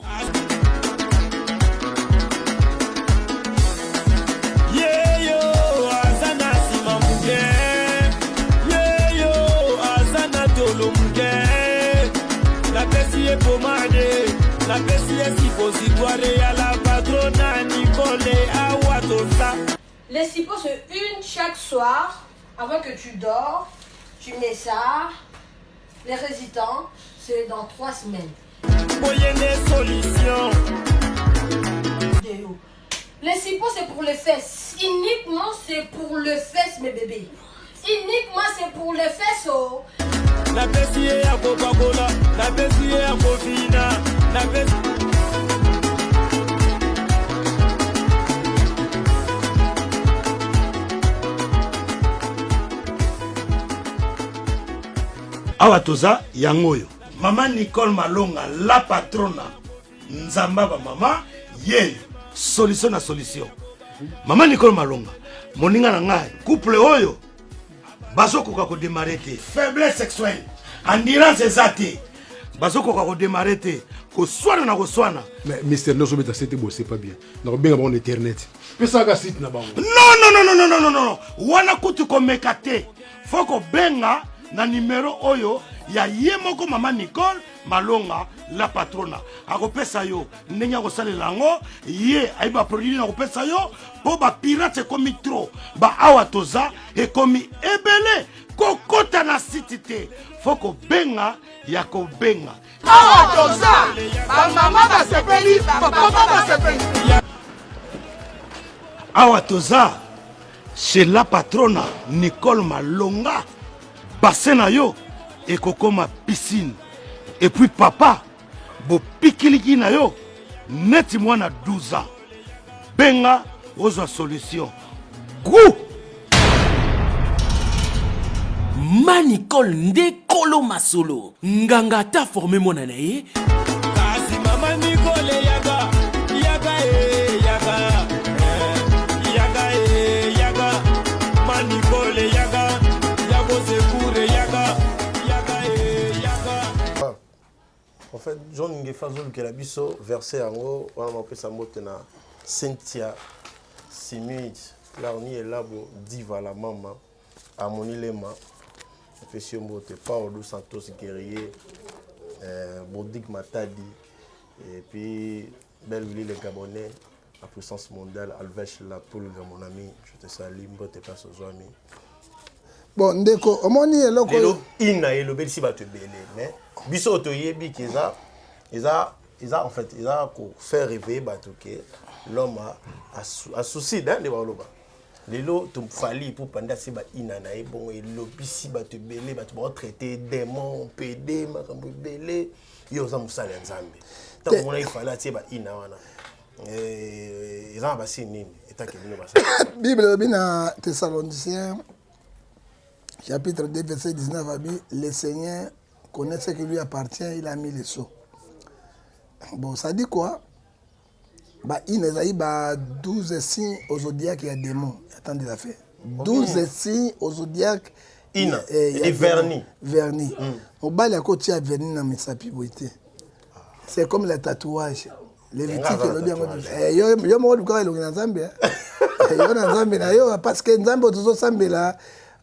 La PCS suppositoire à la patronne Nicole Awatosa. Les sippos c'est une chaque soir avant que tu dors. Tu mets ça. Les résidents, c'est dans 3 semaines. Des solutions. Les sippos c'est pour les fesses. Uniquement c'est pour les fesses mes bébés. Uniquement c'est pour les fesses. Oh. La PCS à Coca-Cola, la PCS à Cofina, la PCS. Awa toza yangoyo Maman Nicole Malonga la patrona nzamba ba mama ye solution na solution. Maman Nicole Malonga moninga na ngai couple oyo bazokoka ko démarrer te faiblesse sexuelle endurance ezate bazokoka ko démarrer te ko swana na ko swana. Mais Mister Nozo beta c'était beau c'est pas bien. Na ko benga bon internet. Pesa ka site na bango. Non. Wana kutu ko mekate. Foko benga na numéro oyo ya yemoko Maman Nicole Malonga la patrona akopesa yo ndenge akosalela yango ye aiba produit na kopesa yo po ba pirate komi trop ba awa toza ekomi ebele kokota na site te foko benga ya kobenga awa toza ba mama ba sepeli ba papa ba sepeli awa toza chez la patrona Nicole Malonga bassin na yo ekokoma piscine. Et puis papa, bo pikiliki na yo, neti mwana 12 ans. Benga, ozo solution. Gou! Manicol nde kolo masolo. Nganga ta formé mona na ye. Kasi Maman Nicole yaga, Manicole yaga, yago sekure yaga. En fait, John Ngefazol qui a biso versé en haut, on a appelé ça motena Cynthia Simit, Clarni et Labo Diva la maman, Amoni Lema, Fesio Mbote, Paolo Santos Guerrier, Bodik Matadi, et puis Belleville le Gabonais, la puissance mondiale, Alvèche la poule, mon ami, je te salue, Mbote passe aux amis. Bon, ndeko, omoni eloko lelo ina elobeli si bato ebele mais biso otoyebi kiza en fait ko faire rêver bato que l'homme a suicide hein de baloba lelo to fali pour panda si ba ina na bon elobi si bato ebele bato ba traiter démon PD makambo ebele yo za musala nzambe tant mona ifala ti ba ina wana ils ont basé nini eta ke bino basa Bible bina Thessaloniciens chapitre 2, verset 19 a dit, le Seigneur connaît ce qui lui appartient, il a mis les sceaux. Bon, ça dit quoi? Bah, il y a 12 signes au zodiaque, il y a des démons. Attendez la fait. 12 signes au zodiaque. Il y a vernis. Vernis. Au bas, il y a côté à vernis dans mes sapiboïtés. C'est comme les tatouages. Les vitiques, il y a moi du cas, il y a un Zambie. Il y a un Zambie, parce que Zambie, tout ça, Zambie là.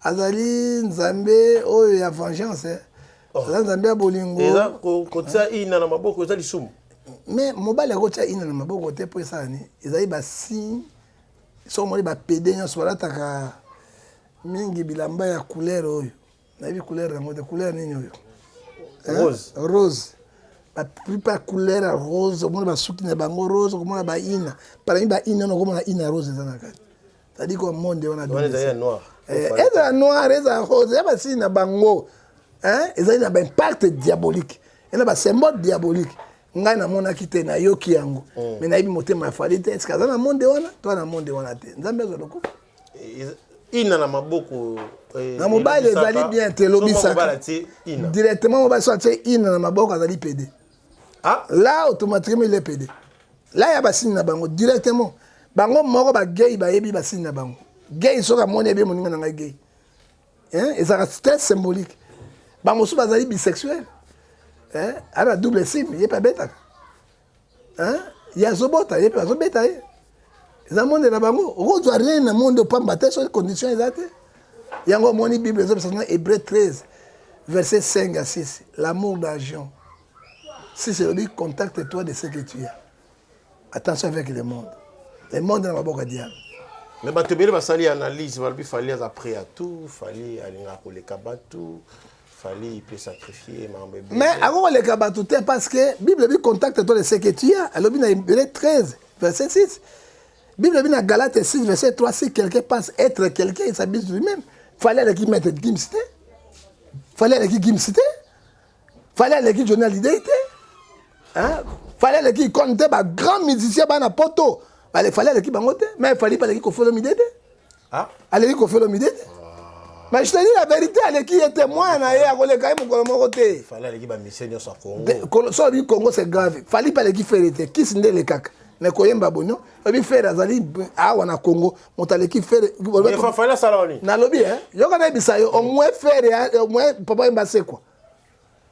Azali Nzambe oyo ya vengeance Nzambe ya bolingo eza kotia ina na maboko eza lisumu mais mobali akotia ina na maboko te po esani ezali ba signe so moli ba pede nyonso balataka mingi bilamba ya couleur oyo na bi couleur yango de couleur nini oyo rose ba plupart couleur rose moli ba suki na bango rose komona ba ina parmi ba ina no komona ina rose eza na kati c'est-à-dire que monde on a donné noir eza noir eza rose eza basi na bango hein eza na ba impact diabolique eza ba symbole diabolique ngai na mona kite na yoki yango mais na ibi motema ya falite est-ce que na monde wana to na monde wana te nzambe zo loko ina na maboko na mobile ezali bien te lobisaka directement mobile so tie ina na maboko azali PD ah là automatiquement il est PD là ya basine na bango directement bango moko ba gay ba yebi basine na bango gay soka moni be moninga na gay hein et ça c'est symbolique ba mosu bazali bisexuel hein ala double signe il est pas bête hein il y a zobota il est pas zobeta za monde na bango rozo rien na monde pamba te sur condition exacte yango moni bible zo dans Hébreux 13 verset 5 à 6 l'amour d'argent si c'est lui contacte-toi de ce que tu as attention avec le monde na maboka diable. Mais bato bele basali analyse balbi fallait après à tout fallait alinga ko le kabatu fallait il peut sacrifier mambe mais avant le kabatu te parce que bible dit contacte-toi de ce que tu as alors bien Hébreux 13 verset 6 bible dit dans Galates 6 verset 3 si quelqu'un pense être quelqu'un il s'habille lui-même fallait le qui mettre gimsité fallait le qui gimsité fallait le qui journal idée hein fallait le qui comptait ba grand musicien ba na poto. Il fallait l'équipe en côté, mais il fallait pas l'équipe au fait le midi. Ah, l'équipe au fait le midi. Mais je te dis la vérité, l'équipe était moins à il fallait l'équipe à mission sur Congo. Sur le Congo, c'est grave. Il fallait pas l'équipe faire l'été. Qui s'est les caca? Mais quand il y a un babonio, il faut faire Azali, ah, on a Congo, on t'a l'équipe faire. Il faut faire ça là. Dans le lobby, hein. Il y a un bisayo, au moins faire, au moins, papa il m'a c'est quoi.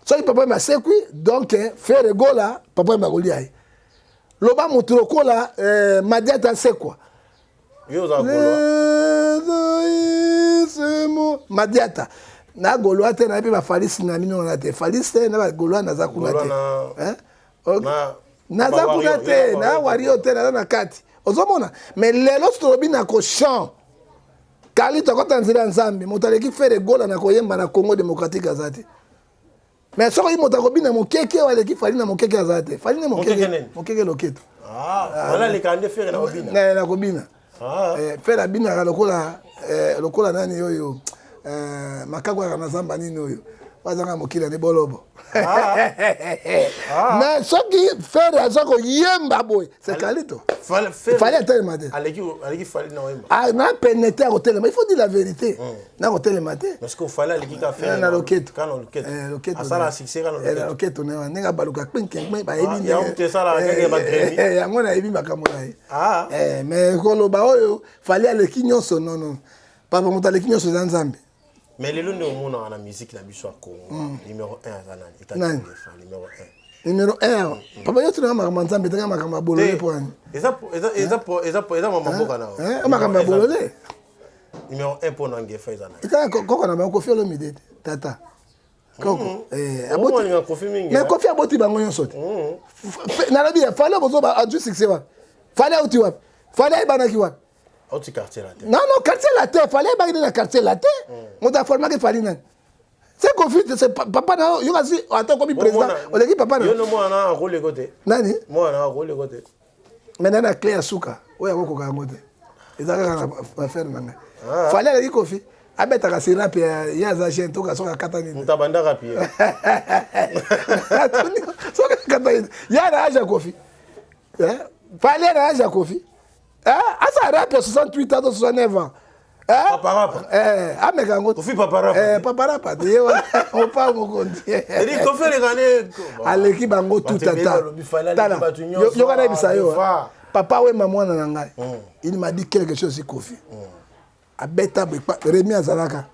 Soit papa il m'a c'est quoi, donc, faire le go là, papa il m'a goli aïe. Loba muturoko la Madiata c'est quoi? Madiata. Na Goloa te na bi ba falisi na mino na te. Falisi na ba Goloa na zakuna te. Hein? Na zakuna te, na wario te na kati. Ozomona. Mais lelo stobi na ko champ. Kali to kota nzira nzambe, motaleki faire gola na koyemba na Congo démocratique azati. Mais ce qui m'a dit, mon kéké, il fallait na mon kéké azate. Fallait mon kéké loketo. Ah, voilà les candidats faire la robina. La robina. Ah. Faire la bina à lokola nani yoyo. Makagwa na zamba nini yoyo. Wazanga mokila ni bolobo. Mais ce qui fait la zako yemba boy, c'est Kalito. Fallait tellement dire. Allez fallait na yemba. Ah, na pénétrer au hôtel, mais il faut dire la vérité. Na hôtel matin. Parce qu'il fallait aller qui faire na loketo. Quand loketo. Loketo. Ça la succès quand loketo. Loketo na nenga baluka pink ba ebi. Ya on te ça la kenge ba gremi. Yango na ebi makamona. Ah. Mais koloba oyo fallait aller kinyoso non. Papa motale kinyoso nzambe. Mais les lunes au monde en la musique la biso à Congo numéro 1 à la numéro 1. Numéro 1. Papa yo tuna makamba nzambe tanga makamba bolole point. Eza maman boka na. Makamba bolole. numéro 1 pour Nangefa Izana. Koko na ba Kofi Olomide tata. Koko mais Kofi aboti bango nyonso. Na la bien fallait bozo ba adu succès wa. Fallait uti wa. Fallait banaki wa. Autre quartier là. Non quartier là fallait ba dans quartier là. Mon ta forma que fallait nan. C'est Kofi c'est papa na yo kasi attends comme président. On l'équipe papa na. Yo no moi na rôle côté. Nani? Moi na rôle côté. Mais na clé asuka. Oya ko ka ngote. Ezaka na faire nanga. Fallait la Kofi. Abeta ka sira pe ya za chen to ka soka kata ni. Mutabanda rapie. Soka kata ni. Ya na aja Kofi. Fallait na aja Kofi. Asa rap 68 ans 69 ans. Papa rap. Ameka ngo. Kofi papa rap. Papa rap. On pas mo kondi. Eri Kofi le gane. Aleki bango tout tata. Tala. Yo kana bisa yo. Papa we maman na ngai. Il m'a dit quelque chose sur Kofi. Abeta Rémi Azalaka.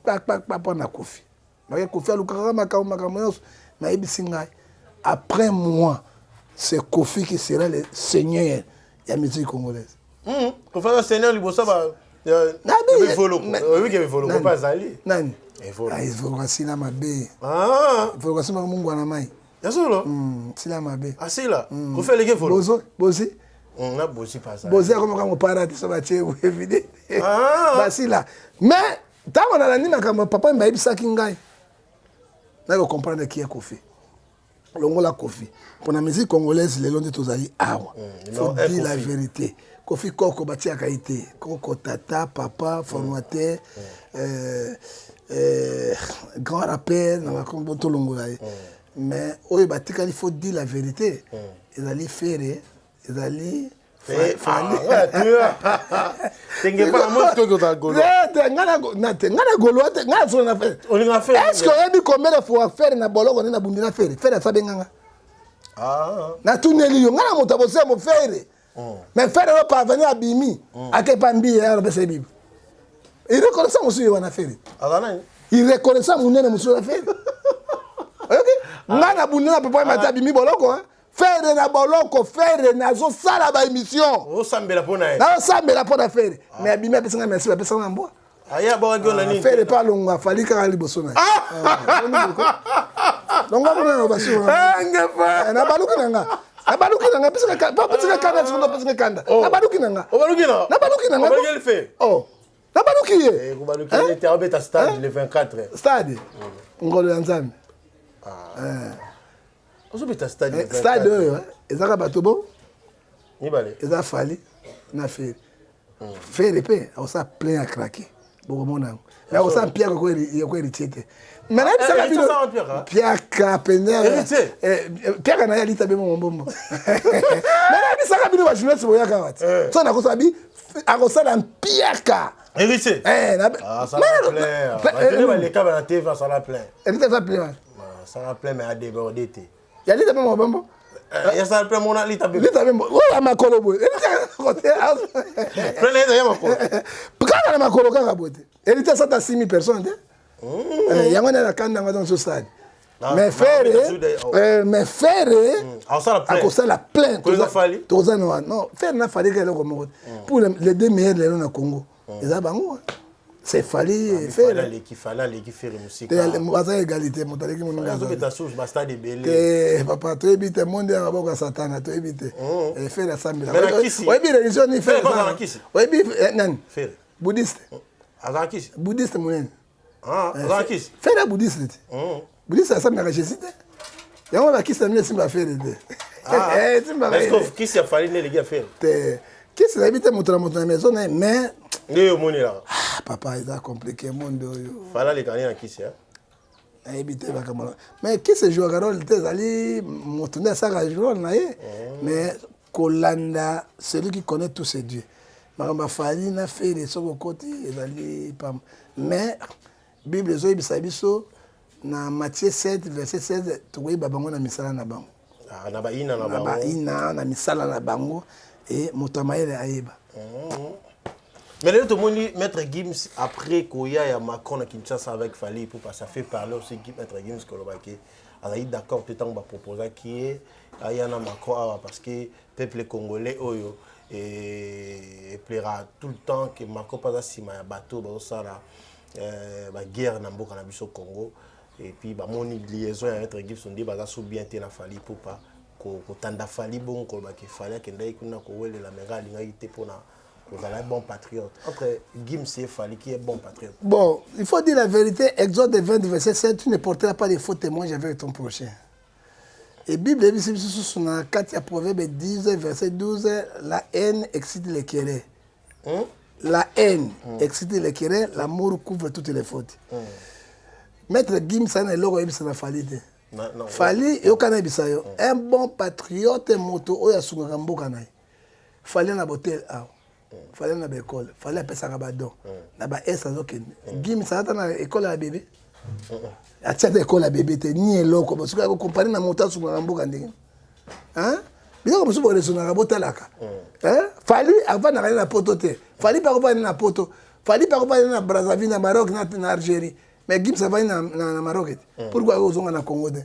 Papa na Kofi. Mais Kofi alukaka makambo na ibisi ngai. Après moi, c'est Kofi qui sera le seigneur de la musique congolaise. Kofi le seigneur libosa ba il volo. Oui que volo pas zali. Nani? Il volo sina mabe. Il volo sina mungu na mai. Yasolo? Sina mabe. Asila. Kofi le volo. Bozi. On a bossé pas ça. Bossé comme quand mon parent ça va tuer évidemment. Bah là. Mais tant on a la nina comme papa m'a dit ça kingai. Là vous comprendre qui est Kofi. Longola Kofi. Pour la musique congolaise les longs tozali awa. Faut dire la vérité. Kofi Koko bati akaité. Koko tata papa formateur grand rappel na kombo to longola. Mais oyo batika il faut dire la vérité. Ils allaient faire ezali tenge pas moi to gota golo ngana golo ngana so na faire olinga faire est-ce que yebi combien de fois faire na boloko na bundina faire ça benganga na tuneli yo ngana moto bose mo faire mais faire va parvenir à bimi akepambi ya bese bibi il reconnaît ça monsieur wana faire il reconnaît ça munene monsieur la faire OK ngana bundina papa mata bimi boloko faire na boloko faire na zo sala ba émission o sambela pona na sambela pona faire mais abima pesa merci pesa na mbo aya ba gona ni faire pas longa fali ka liboso na donc on a basu na baluki nanga pesa ka pesa kanda sikondo pesa kanda na baluki nanga le fait na baluki ye ko baluki était à stade le 24 stade ngolo nzambe Ozobeta stade oyo ezaka bato bo nibale eza fali na fere fere pe aosa plein à craquer bokomona ngo mais aosa piaka ko héritier te mais na bisaka bino piaka pena piaka na yalita be mombombo mais na bisaka bino ba journaliste boyaka wati so na kosabi akosala piaka héritier ça va plein ba les câbles na TV ça va plein héritier ça plein ça va plein mais à déborder te ya lita be mombombo ya ça plein mon lita be o ya makolo boy côté plein ya makolo kaka na makolo kaka bote héritier ça ta 6000 personnes yango na kanda ngado so stade mais faire akosala plein toza non faire na fali que le pour les deux meilleurs na Congo eza bango c'est fallait faire l'équipe faire musique baza égalité motaleki mononga zo beta souche basta de belé papa to ebite monde ya boka satana to ebite faire la sambela oyebi religion ni faire oyebi nan faire bouddhiste azakisi bouddhiste monene azakisi faire bouddhiste bouddhiste asambela Jésus yango bakisi na simba faire de simba est-ce que kisi ya fali ne les gars faire kisi na ebite moto na maison mais ndeyo moni la papa c'est compliqué monde oyo fala le kanina kisi na ebite bakamala mais kisi joue rôle te zali moto na saka rôle na ye mais kolanda celui qui connaît tous ces dieux makamba fali na fait les soko côté ezali pam mais bible zo ebisa biso na Matthieu 7 verset 16 tokoyeba bango na misala na bango na baina na bango na misala na bango et motamayele ayeba mais là tout le monde dit maître Gims après Koya et Macron à Kinshasa avec Fali pour pas ça fait parler aussi maître Gims Kolobaki a dit d'accord tout le temps va proposer qui est ayana Macron parce que peuple congolais oyo et plaira tout le temps que Marco Paza Sima ya bateau la guerre na mboka na biso Congo et puis mon liaison entre Gibson dit baza sous bien té na fali pour pas ko tanda fali bon ko ba ke fali ke ndai kuna ko wele la mega linga ité pona ko za bon patriote entre Gims et Fali qui est bon patriote. Bon, il faut dire la vérité, Exode 20 verset 7, tu ne porteras pas de faux témoins avec ton prochain. Et Bible, sur la 4 Proverbe 10, verset 12, la haine excite les querelles. La haine excite les querelles, l'amour couvre toutes les fautes. Maître Gims, ça n'est pas le Fali. Fali, un bon patriote moto, oya sungarambo kanai. Fali na botel a. Fali na l'école, fali a pesa rabadon. Na ba esa zoken. Gims, ça na école à bébé. A tchata école à bébé te ni eloko parce que comparer na monta sur mboka ndenge. Hein? Bien comme ça pour les sonara botalaka. Hein? Fali avant na na poto te. Fali pas pas na poto. Fali pas pas na Brazzaville na Maroc na Algérie. Mais Gims ça va na Maroc. Pourquoi ils sont na Congo de?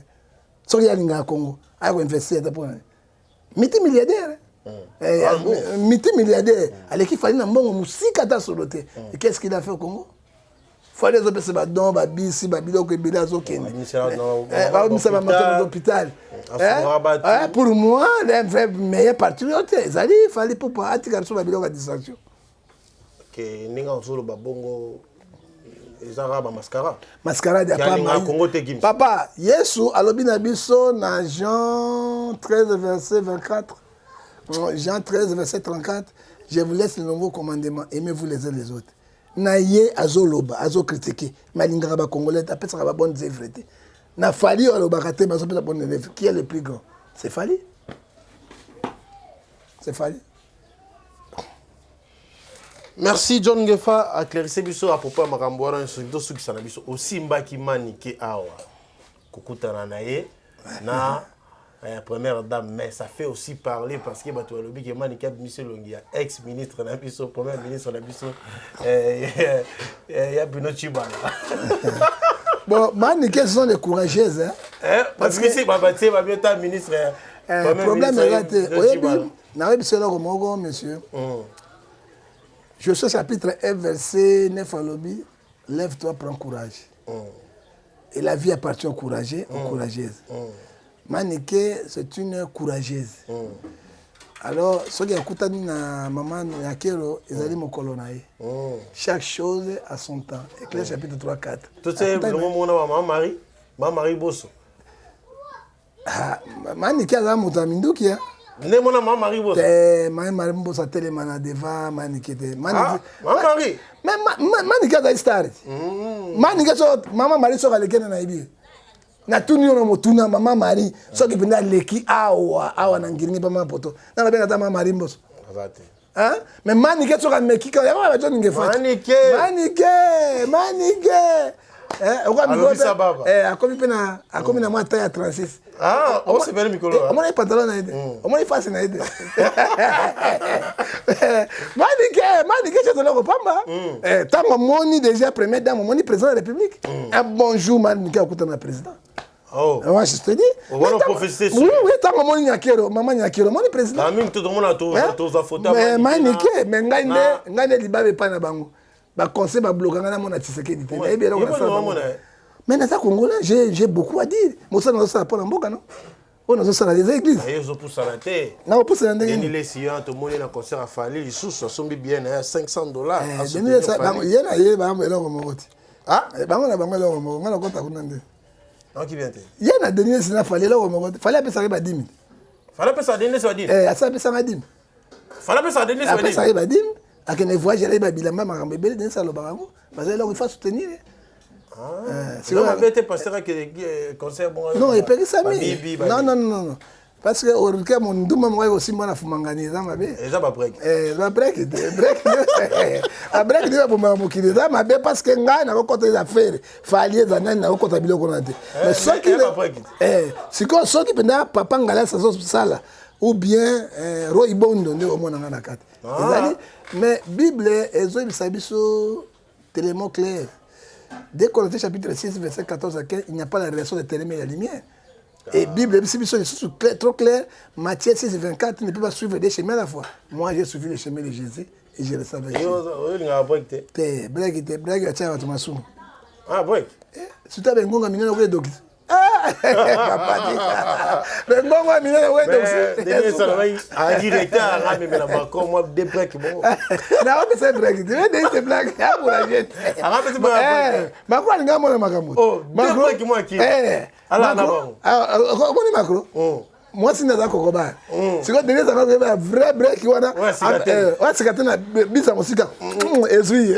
Soki ya linga Congo. A ko investir ta pour. Multimilliardaire. Multimilliardaire. Allez qui Fali na mbongo musika ta soloté. Et qu'est-ce qu'il a fait au Congo? Fallait que ce soit dans Babisi, Babilo, que Bila Zoken. L'hôpital. Pour moi, le meilleur patriote, il fallait pour pas attirer sur Babilo à distraction. Que Ninga Zolo Babongo, ils ont mascara. Mascara de Papa, Yesu, Alobina Bisso, dans Jean 13, verset 24. Jean 13, verset 34. Je vous laisse le nouveau commandement. Aimez-vous les uns les autres. Naye azoloba azo critiquer malingara ba congolais après ça va bonne œuvres na Fali aloba raté ba ça bonne œuvre qui est le plus grand c'est Fali merci John Ngefa a clarifié biso à propos makambo wana surtout ceux qui sana biso aussi mbaki manike awa kokutana naye na première dame, mais ça fait aussi parler parce que tu as le que Manika Michel Longia, ex-ministre de la premier ministre de la il y a Bino Chibala. Bon, Manika, ce sont des courageuses. Hein? Parce que c'est Babaté, Babiota, ministre. Le problème est là, monsieur. Je suis chapitre 1, verset 9 à l'objet. Lève-toi, prends courage. Et la vie appartient aux courageux, aux courageuses. Manike, c'est une courageuse. Alors, ceux qui écoutent na maman Yakero, ils allaient me colonner. Chaque chose a son temps. Éclair chapitre 3, 4. Tout c'est le moment où Maman Bosso. Manike a mon Minduki. Ne mona Maman Bosso. Maman Bosso a télémana devant Manike. Maman. Mais Manike a star. Manike, Maman Marie sera le Kenya Naibi. Na tuni ono motuna mama Marie so ki penda leki awa na ngiringi pa mapoto na la benga ta mama Marie mboso azate hein mais Manike so ka mekika ya ba jo ningefa Manike oka mi akomi pena akomi na mata ya 36 on se belle mikolo on a pantalon na ide on a face na ide Manike je te le repamba tango moni déjà première dame moni président de la République un bonjour Manike akuta na président. Oh, moi je te dis. On va profiter. Oui, tant que maman Nyakero, mon président. La même tout le monde a tous photo. Mais Manike, mais ngane libabe pa na bango. Ba conseil ba bloquer ngana mona Tshisekedi. Mais dans ça congolais, j'ai beaucoup à dire. Moi ça dans ça pour mboka non. On a ça les églises. Et ils ont poussé la tête. Non, pousse la tête. Les sillons tout le monde na concert à Fali, ils sont bien $500. Denis ça il y a ba eloko mokoti. Ah, ba ngona ba eloko moko, ngana kota kunande. Non, qui vient? Il y a Denis, il fallait là, il fallait appeler ça à 10 000. Fallait appeler ça à 10 000. Ça appeler ça à 10 000. Fallait appeler ça à 10 000. Après ça à 10 000. À quel voyage, il y a Bilamba, Marambébé, Denis, le barango. Parce que là, il faut soutenir. C'est comme un pasteur qui concert. Non, il paye ça. Non. Parce que au cas mon douma moi aussi moi na fumangani za mabe. Eza ba break. Ba break. A break de pour mokili za mabe parce que nga na kokota les affaires. Fali za nani na kokota biloko na te. Mais ce qui c'est quoi ce qui penda papa ngala ça sala ou bien Roy Bondo nde o mona na kati. Mais Bible ezo bisabiso tellement clair. Dès Corinthiens chapitre 6 verset 14 à 15, il n'y a pas la relation de ténèbres et la lumière. Et Bible, c'est trop clair. Matthieu 6, 24, ne peut pas suivre des chemins à la fois. Moi, j'ai suivi le chemin de Jésus et je le savais. Blague, tu as Thomasou. Ah, break. Si tu as un bon ami, tu as donc. Ah, mais bon, moi, un directeur, mais la Macron, moi, des breaks. Bon. Là, on peut se break. Tu veux des blagues pour la gente. Macron, il y a un Macron. Oh, Macron, moi qui. Alors, comment est Macron? Moi, si nous avons un c'est quand donner un vrai break, c'est quand on a bis à mon cigare. Et suis.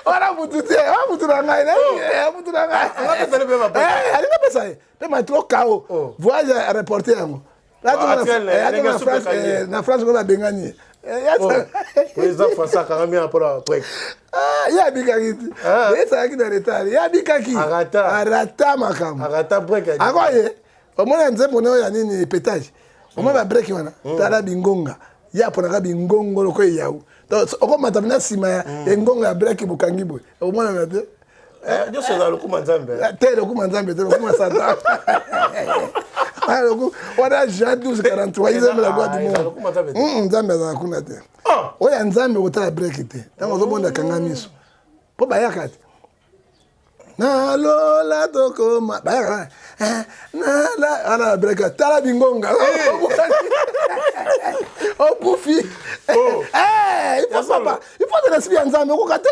On a tout dit, on a tout rangé. Allez, pas ça. Tu m'as trop chaos. Voyage à reporter. Là, la France, on a bien gagné. Président François Karami a pour après. Ah, il y a Bikaki. Il y a Bikaki. Il y a Bikaki. Arata makam. Arata break. Encore, au moins, on a un pétage. Au moins, on a break. Tara bingonga. Il y a pour la bingongo, le koy yaou. Donc, on va t'amener si ma bingonga break bukangibo. Au moins, on a deux. Dieu c'est le coup manzambe. Tel le coup manzambe, tel le coup masata. On a déjà 12, 43, ils aiment la boîte du monde. Nzambe za kuna te. Oya nzambe utala break te. Tango zobonda kangamiso. Po bayakati. Na lola tokoma. Bayaka. Na la ana break tala bingonga. Oh Koufi. Il faut de l'esprit nzambe ko kate.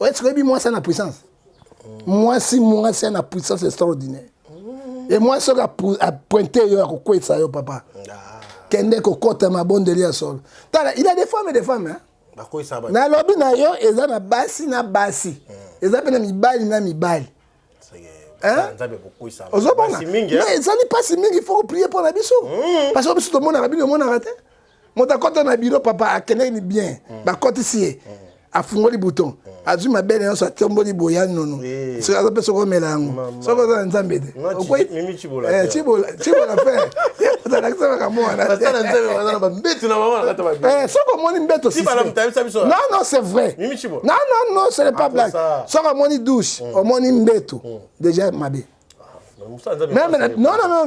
Ouais, tu connais moi ça na puissance. Moi c'est na puissance extraordinaire. Et moi, ce qui a pointé, il y a quoi ça, papa. Kende ko kota ma bonne delia sol. Il y a des femmes et des femmes, hein. Na lobby na yo, eza na basi na basi. Eza pe na mibali na mibali. Hein? Mais ça n'est pas si mingi, il faut prier pour la biso. Parce que tout le monde a rabi, le monde a raté. Mon d'accord na bureau papa a kene ni bien. Ba côté ici. A fungoli bouton. A dit ma belle, on s'est tombé boyan non. C'est ça peut se remettre là. Ça va dans Nzambe. Mimi Chibola. Chibola fait. Ça l'accent comme moi. Ça Nzambe on a mbetu na maman la kata. Ça comme on mbetu aussi. Non, c'est vrai. Mimi Chibola. Non, ce n'est pas blague. Ça comme on douche, on mbetu. Déjà mabé. Non,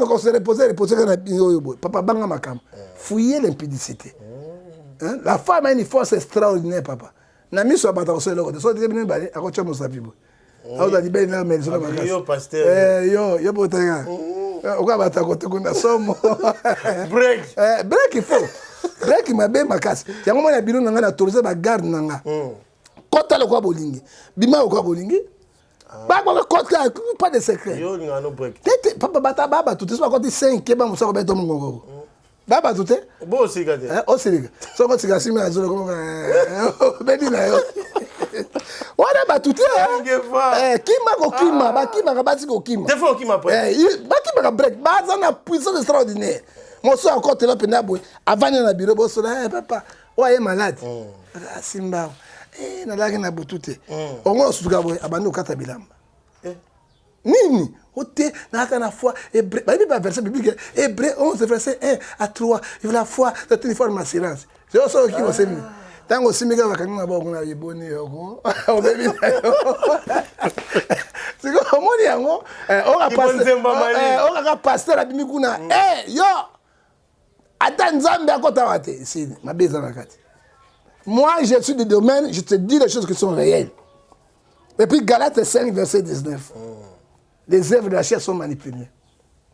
on s'est reposé papa banga makam. Fouiller l'impudicité. La femme a une force extraordinaire, papa. Na miso abata ko selo ko so te bine bale akocha mo sapibo auda di bene na meli so makasi yo pasteur yo botanga oka bata ko te kuna somo break break il faut break ma be makasi yango mona bino nanga na autoriser ba garde nanga kota le kwa bolingi bima ko bolingi ba ko kota pas de secret yo nga no break tete papa bata baba tout ça ko ti 5 ke ba mo so ko beto mo ngoko baba tout est bon aussi gade aussi les gars so ko tiga simi na zo ko bedi na yo wana ba tout est kima ko kima ba kima ka bati ko kima te fo kima après ba kima ka break ba za na puissance extraordinaire mo so encore te la pena boy avant na bureau bo so là papa oye malade simba na laki na butute ongo suka boy abando kata bilamba nini ote naka na foi hébreu ba bible verset biblique hébreu 11 verset 1 à 3 il la foi c'est une forme d'assurance c'est ça qui va semi tango simika bakanga ba ngona yeboni yoko o bebi c'est comme on yango on a pasteur abimi kuna yo ata nzambe akota wate ici mabeza nakati moi je suis du domaine je te dis les choses qui sont réelles et puis Galates 5 verset 19 les œuvres de la chair sont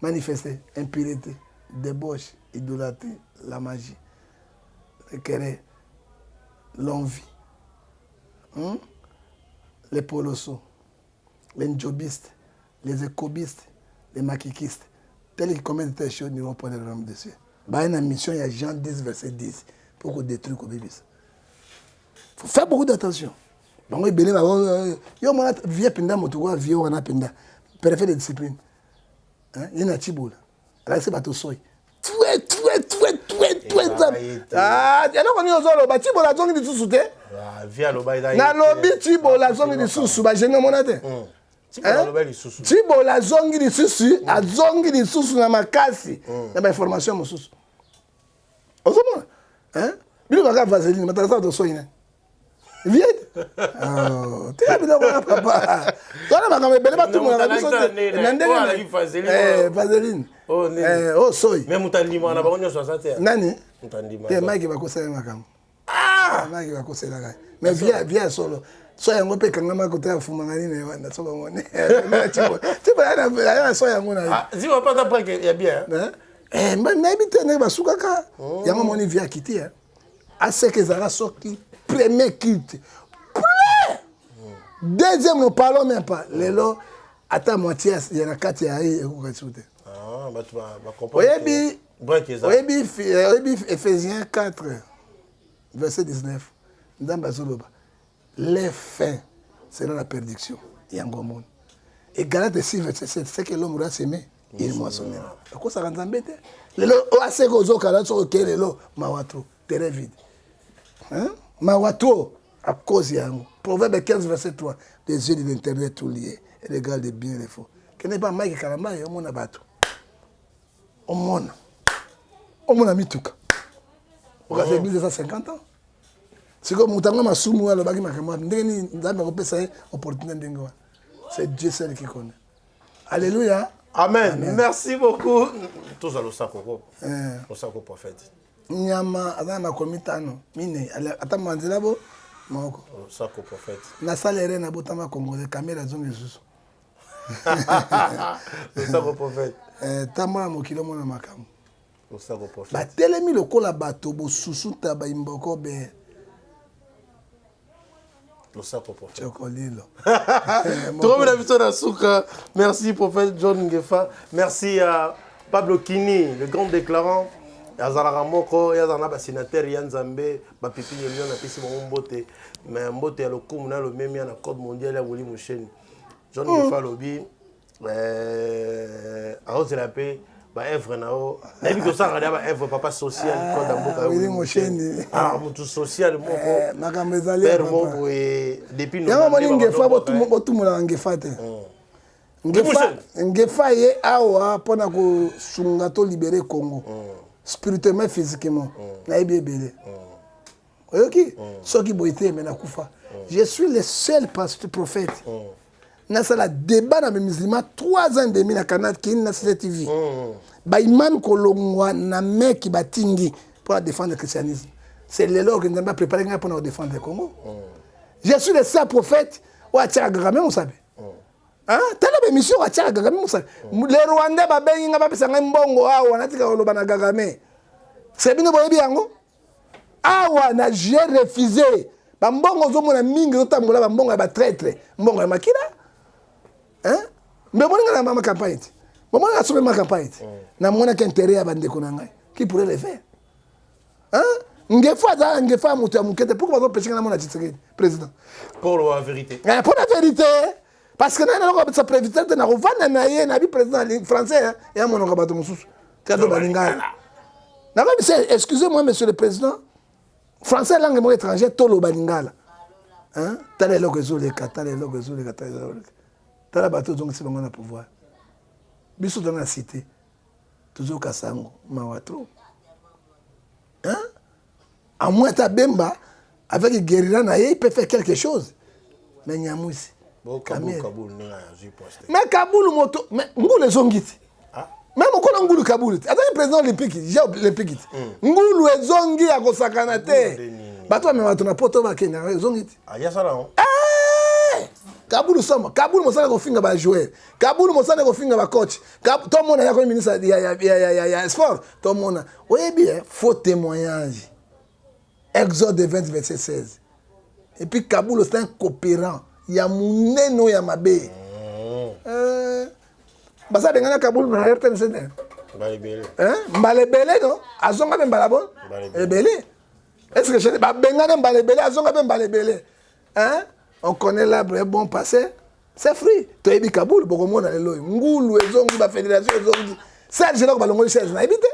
manifestées. Impureté, débauche, idolâtrie, la magie, le querer, l'envie, les polossos, les njobistes, les écobistes, les maquikistes. Tels qui commettent telles choses n'iront pas dans le royaume des cieux. Bah, il y a une mission, il y a Jean 10, verset 10, pour qu'on détruise le bébé. Il faut faire beaucoup d'attention. Bon, il y a un vieux penda, un vieux penda. Préfet de discipline. Il y a un Chibola. Là, c'est bateau soy. Tué. Ah, il y a un autre qui Chibola, zone de sous-souté. Via le bail na lobby Chibola, zone de sous-sous. Bah, je n'ai mon aide. Chibola, zone de sous-sous. A zone de sous-sous na makasi. Na ba information mo sous. Osoma. Bilo baka vaseline, matasa to soy na. Viens. Oh, tu as bien compris, papa. Toi, là, ma belle, pas tout le monde a vu ça. Vaseline. Oh, soy. Mais Moutandima, on a pas 60. Nani? Moutandima. T'es Mike va conseiller ma cam. Ah, Mike va conseiller la gars. Mais viens solo. Soya ngope kangama côté à Fumangani ne wana so bamone. Tu vois la soya ngona. Ah, si on pas après qu'il y a bien. Mais n'habite ne basukaka. Yango moni via quitter. Hein. À ce que Zara sorti premier culte. Deuxième nous parlons même pas. Lelo ata moitié il y en a 4 ya et ko resute. Ah, bah tu vas comprendre. Oyebi Ephésiens 4 verset 19. Ndamba zoloba. Les fins seront la perdition. Yangomon. Et Galates 6, verset 7, c'est que l'homme doit s'aimer, il moissonnera. Pourquoi ça rend embêté? Le assez que zo kala so ke lelo mawatro, terrain vide. Hein? Mawatro à cause yango. Proverbe 15 verset 3. Les yeux de l'internet tout liés et les gars de bien et les faux. Que n'est pas Mike Kalamba et on a battu. On m'a mis tout cas. On a fait 1250 ans. C'est comme Moutanga Masumu, le bagage Makamwa, c'est Dieu seul qui connaît. Alléluia. Amen. Merci beaucoup. Tous à l'Osako. Osako prophète. Nyama, Adama Komitano, Mine, Atamanzilabo, Moko. Osako prophète. La salle est na Botama Congo, caméra zone Jésus. Osako prophète. Tamara Mokilo Mona Makam. Osako prophète. Ba telemi lokola bato bo susuta ba imboko be. Merci prophète John Ngefa. Merci à Pablo Kini, le grand déclarant. Yazala Moko, Yazana sénateur Yanzambe, Bapipi Yelion a pissé mon mbote. Mais mbote a le coup, le même à la code mondiale à Woli Mouchen. John Ngefa lobby. Arrose la paix. Œuvre nao na bi ko sanga da ba œuvre papa social ko da mboka oui mosheni mutu social moko makambo ezali père moko et depuis nous yango moni ngefa botumula ngefa te ngefa ye awa pona ko sunga to libérer Congo spirituellement physiquement na yebi ebele oyoki soki boité mais na kufa je suis le seul pasteur prophète na sala débat na musulman 3 ans et demi na Canada qui na CCTV. Ba imam kolongwa na mec batingi pour défendre le christianisme. C'est le lors que nous avons préparé pour défendre le Congo. Je suis le seul prophète ou a tia gramé on savait. Hein? Telle émission a tia gramé on savait. Les Rwandais ba benga ba pesa mbongo awa na tika loba na gramé. C'est bino boyebi yango. Awa na j'ai refusé. Ba mbongo zo mona mingi otambola ba mbongo ba traître. Mbongo ya makila. Hein? Mais moi, je ma campagne. Moi, je ma campagne. Na mona qu'intérêt à bande konanga. Qui pourrait le faire? Hein? Ngefa mutu amukete pourquoi vous pêcher na mona Tshisekedi président? Pour la vérité. Pour la vérité. Parce que na sa président na rovana na ye na bi président français et à mon rabato mususu. Kado balinga. Na ba excusez-moi monsieur le président. Français langue mo étranger tolo balingala. Hein? Tale loko zoleka, tale loko zoleka, tale loko. Tala bato donc c'est bon pouvoir. Biso dans la cité. Toujours Kassango, Mawatro. Hein? À moins ta bemba avec guérilla na il peut faire quelque chose. Mais Nyamousi. Kaboul mais Kaboul moto mais ngule zongiti. Même on ngulu Kaboul. Attends le président olympique, j'ai olympique. Ngulu ezongi ya kosakana te. Bato me batona poto ba Kenya zongiti. Ah ya sala on. Kaboul Samba, Kaboul Mosala Kofinga ba joueur, Kaboul Mosala Kofinga ba coach, tout le monde a comme ministre il sport, tout le monde. Oui bien, faux témoignage. Exode 20 verset 16. Et puis Kaboul c'est un coopérant, il y a Mouneno Yamabe. Basa bengana Kaboul na RTNC. Balebele. Hein? Balebele non? Azonga ben balabon? Balebele. Est-ce que je ba bengana balebele azonga ben balebele? Hein? On connaît l'arbre bon passé, c'est free. Tu es Kaboul, beaucoup de monde est là. Ngoulou, la fédération, c'est le général Balongo, c'est le évité.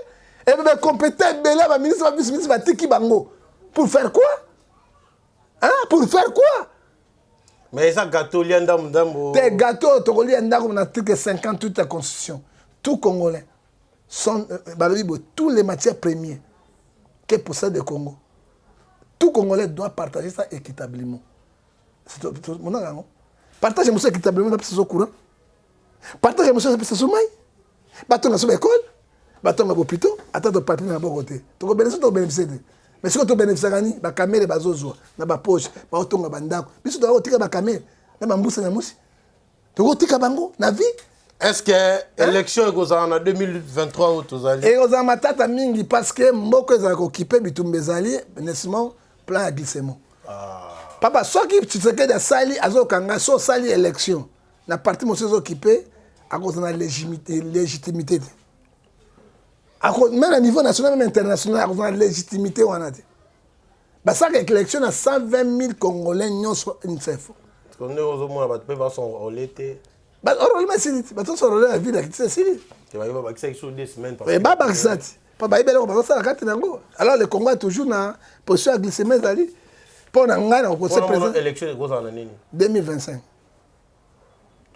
Et bien, compétent, le ministre va tiki bango. Pour faire quoi? Hein? Pour faire quoi? Mais ça, gâteau, liandam, dambo. Tes gâteaux, tu liandam, on a article 58 de la Constitution. Tout Congolais sont, tous les matières premières que possède le Congo. Tout Congolais doit partager ça équitablement. Mon ami, partage émotion équitablement dans le courant. Partage émotion dans le sommeil. Bâton dans l'école. Bâton dans l'hôpital. Attends de partir dans le bon côté. Tu peux bénéficier. Mais si tu bénéficies, tu as caméra, tu as une poche, tu as un bandako. Mais si tu as une caméra, tu as une mousse, tu as une vie. Est-ce que l'élection est en 2023 ou tout ça? Et aux amatata mingi parce que mboko ezala occupé bitumbezali nécessairement plan à glissement. Papa soit qui tu sais que da sali azokanga so sali élection na parti monsieur occupé à cause de la légitimité. Même à niveau national même international à cause de la légitimité on a dit. Bah ça que l'élection a 120 000 Congolais nyons une fefo. Parce qu'on est aux hommes là tu peux son rolété. Bah orolema sili bato so roler la ville c'est sili. Tu vas y voir ça sur 2 semaines parce que ba baksati. Papa ibele ko ba ça la carte nango. Alors le Congo est toujours na position à glisser zali. Pour na ngana ko se présenter élection est en année 2025.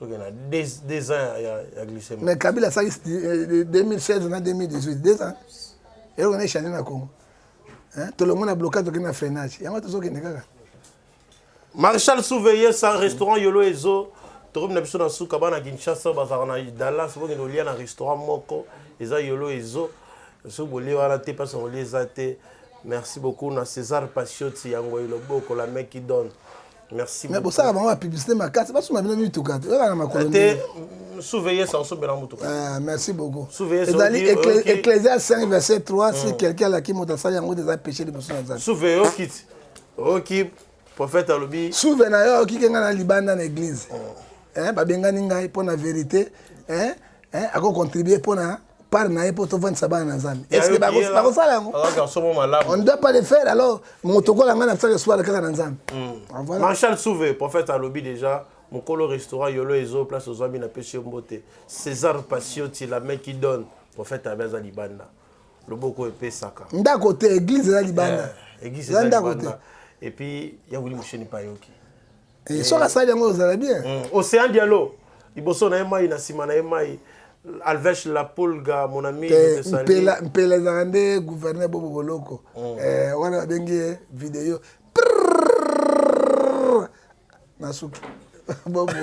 Donc il y a des ans à glisser. Mais Kabila ça 2016 na 2018 2 ans. Et on est chané na Congo. Hein tout le monde a bloqué to na freinage. Yango to so ki ndeka. Marshal Souveillé sans restaurant Yolo Ezo. Torum na biso na suka bana Kinshasa bazana Dallas bo ngino lia na restaurant moko eza Yolo Ezo so boli wala te pas on les até. Merci beaucoup na César Pacioti yango iloboko la mec qui donne. Merci beaucoup. Mais pour ça avant la publicité ma carte pas sur ma vie tout cas. Là na colonie. Surveiller ça so bela mutu. Merci beaucoup. Surveiller ça. Ecclésias 5 verset 3 si quelqu'un là qui monte ça yango des péchés de personnes ça. Surveiller OK prophète alobi. Souvenir qui kenga na libanda na église. Babengani ngai pour la vérité à contribuer pour na par na pour te vendre ça na nzambe. Est-ce que ba ça là on ne doit pas le faire alors motoko la ngana ça le soir kaka na nzambe. Voilà. Marshal Souvé prophète alobi déjà mon colo restaurant Yolo Ezo place aux amis na péché mbote. César Pacioti la main qui donne prophète Abeza libanda. Le boko epé saka. Nda côté église la libanda. Église la libanda. Et puis il y a Willy Moucheni Payoki. Et ça ça yango za bien. Océan Diallo. Iboso na mai na sima na mai. Alvesh la Polga mon ami de Sali. Mpela zande gouverneur Bobo Boloko. Wana bengi vidéo. Nasuki. Bobo.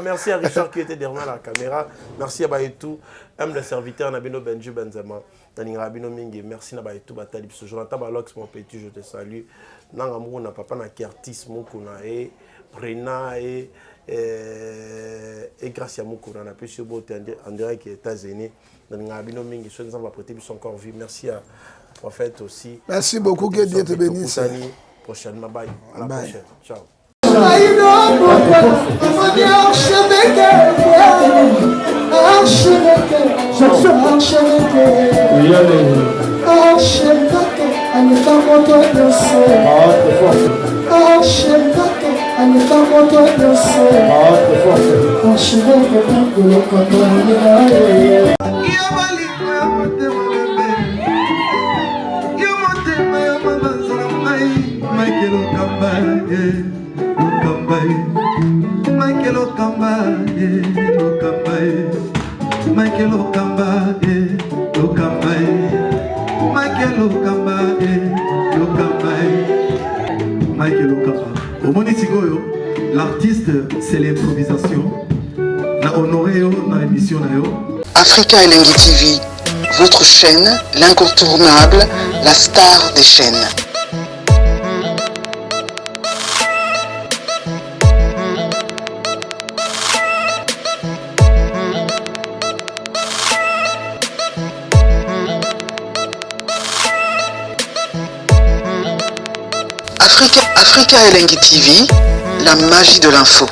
Merci à Richard qui était derrière la caméra. Merci à Bayetou, M le serviteur Nabino Benji Benzema. Rabino Mingi, merci na Bayetou Batali. Jonathan Balox, mon petit, je te salue. Nangamou na papa na Kertis Mokuna et Brena et grâce à Mokuna na Péché Bote en direct qui est États-Unis. Rabino Mingi, je va prêter son corps vie. Merci à prophète aussi. Merci beaucoup, que Dieu te bénisse. Prochainement, bye. À la prochaine. Ciao. L'artiste, c'est l'improvisation. Na honoré dans l'émission. Africa Elengi TV, votre chaîne, l'incontournable, la star des chaînes. Africa Elengi TV, la magie de l'info.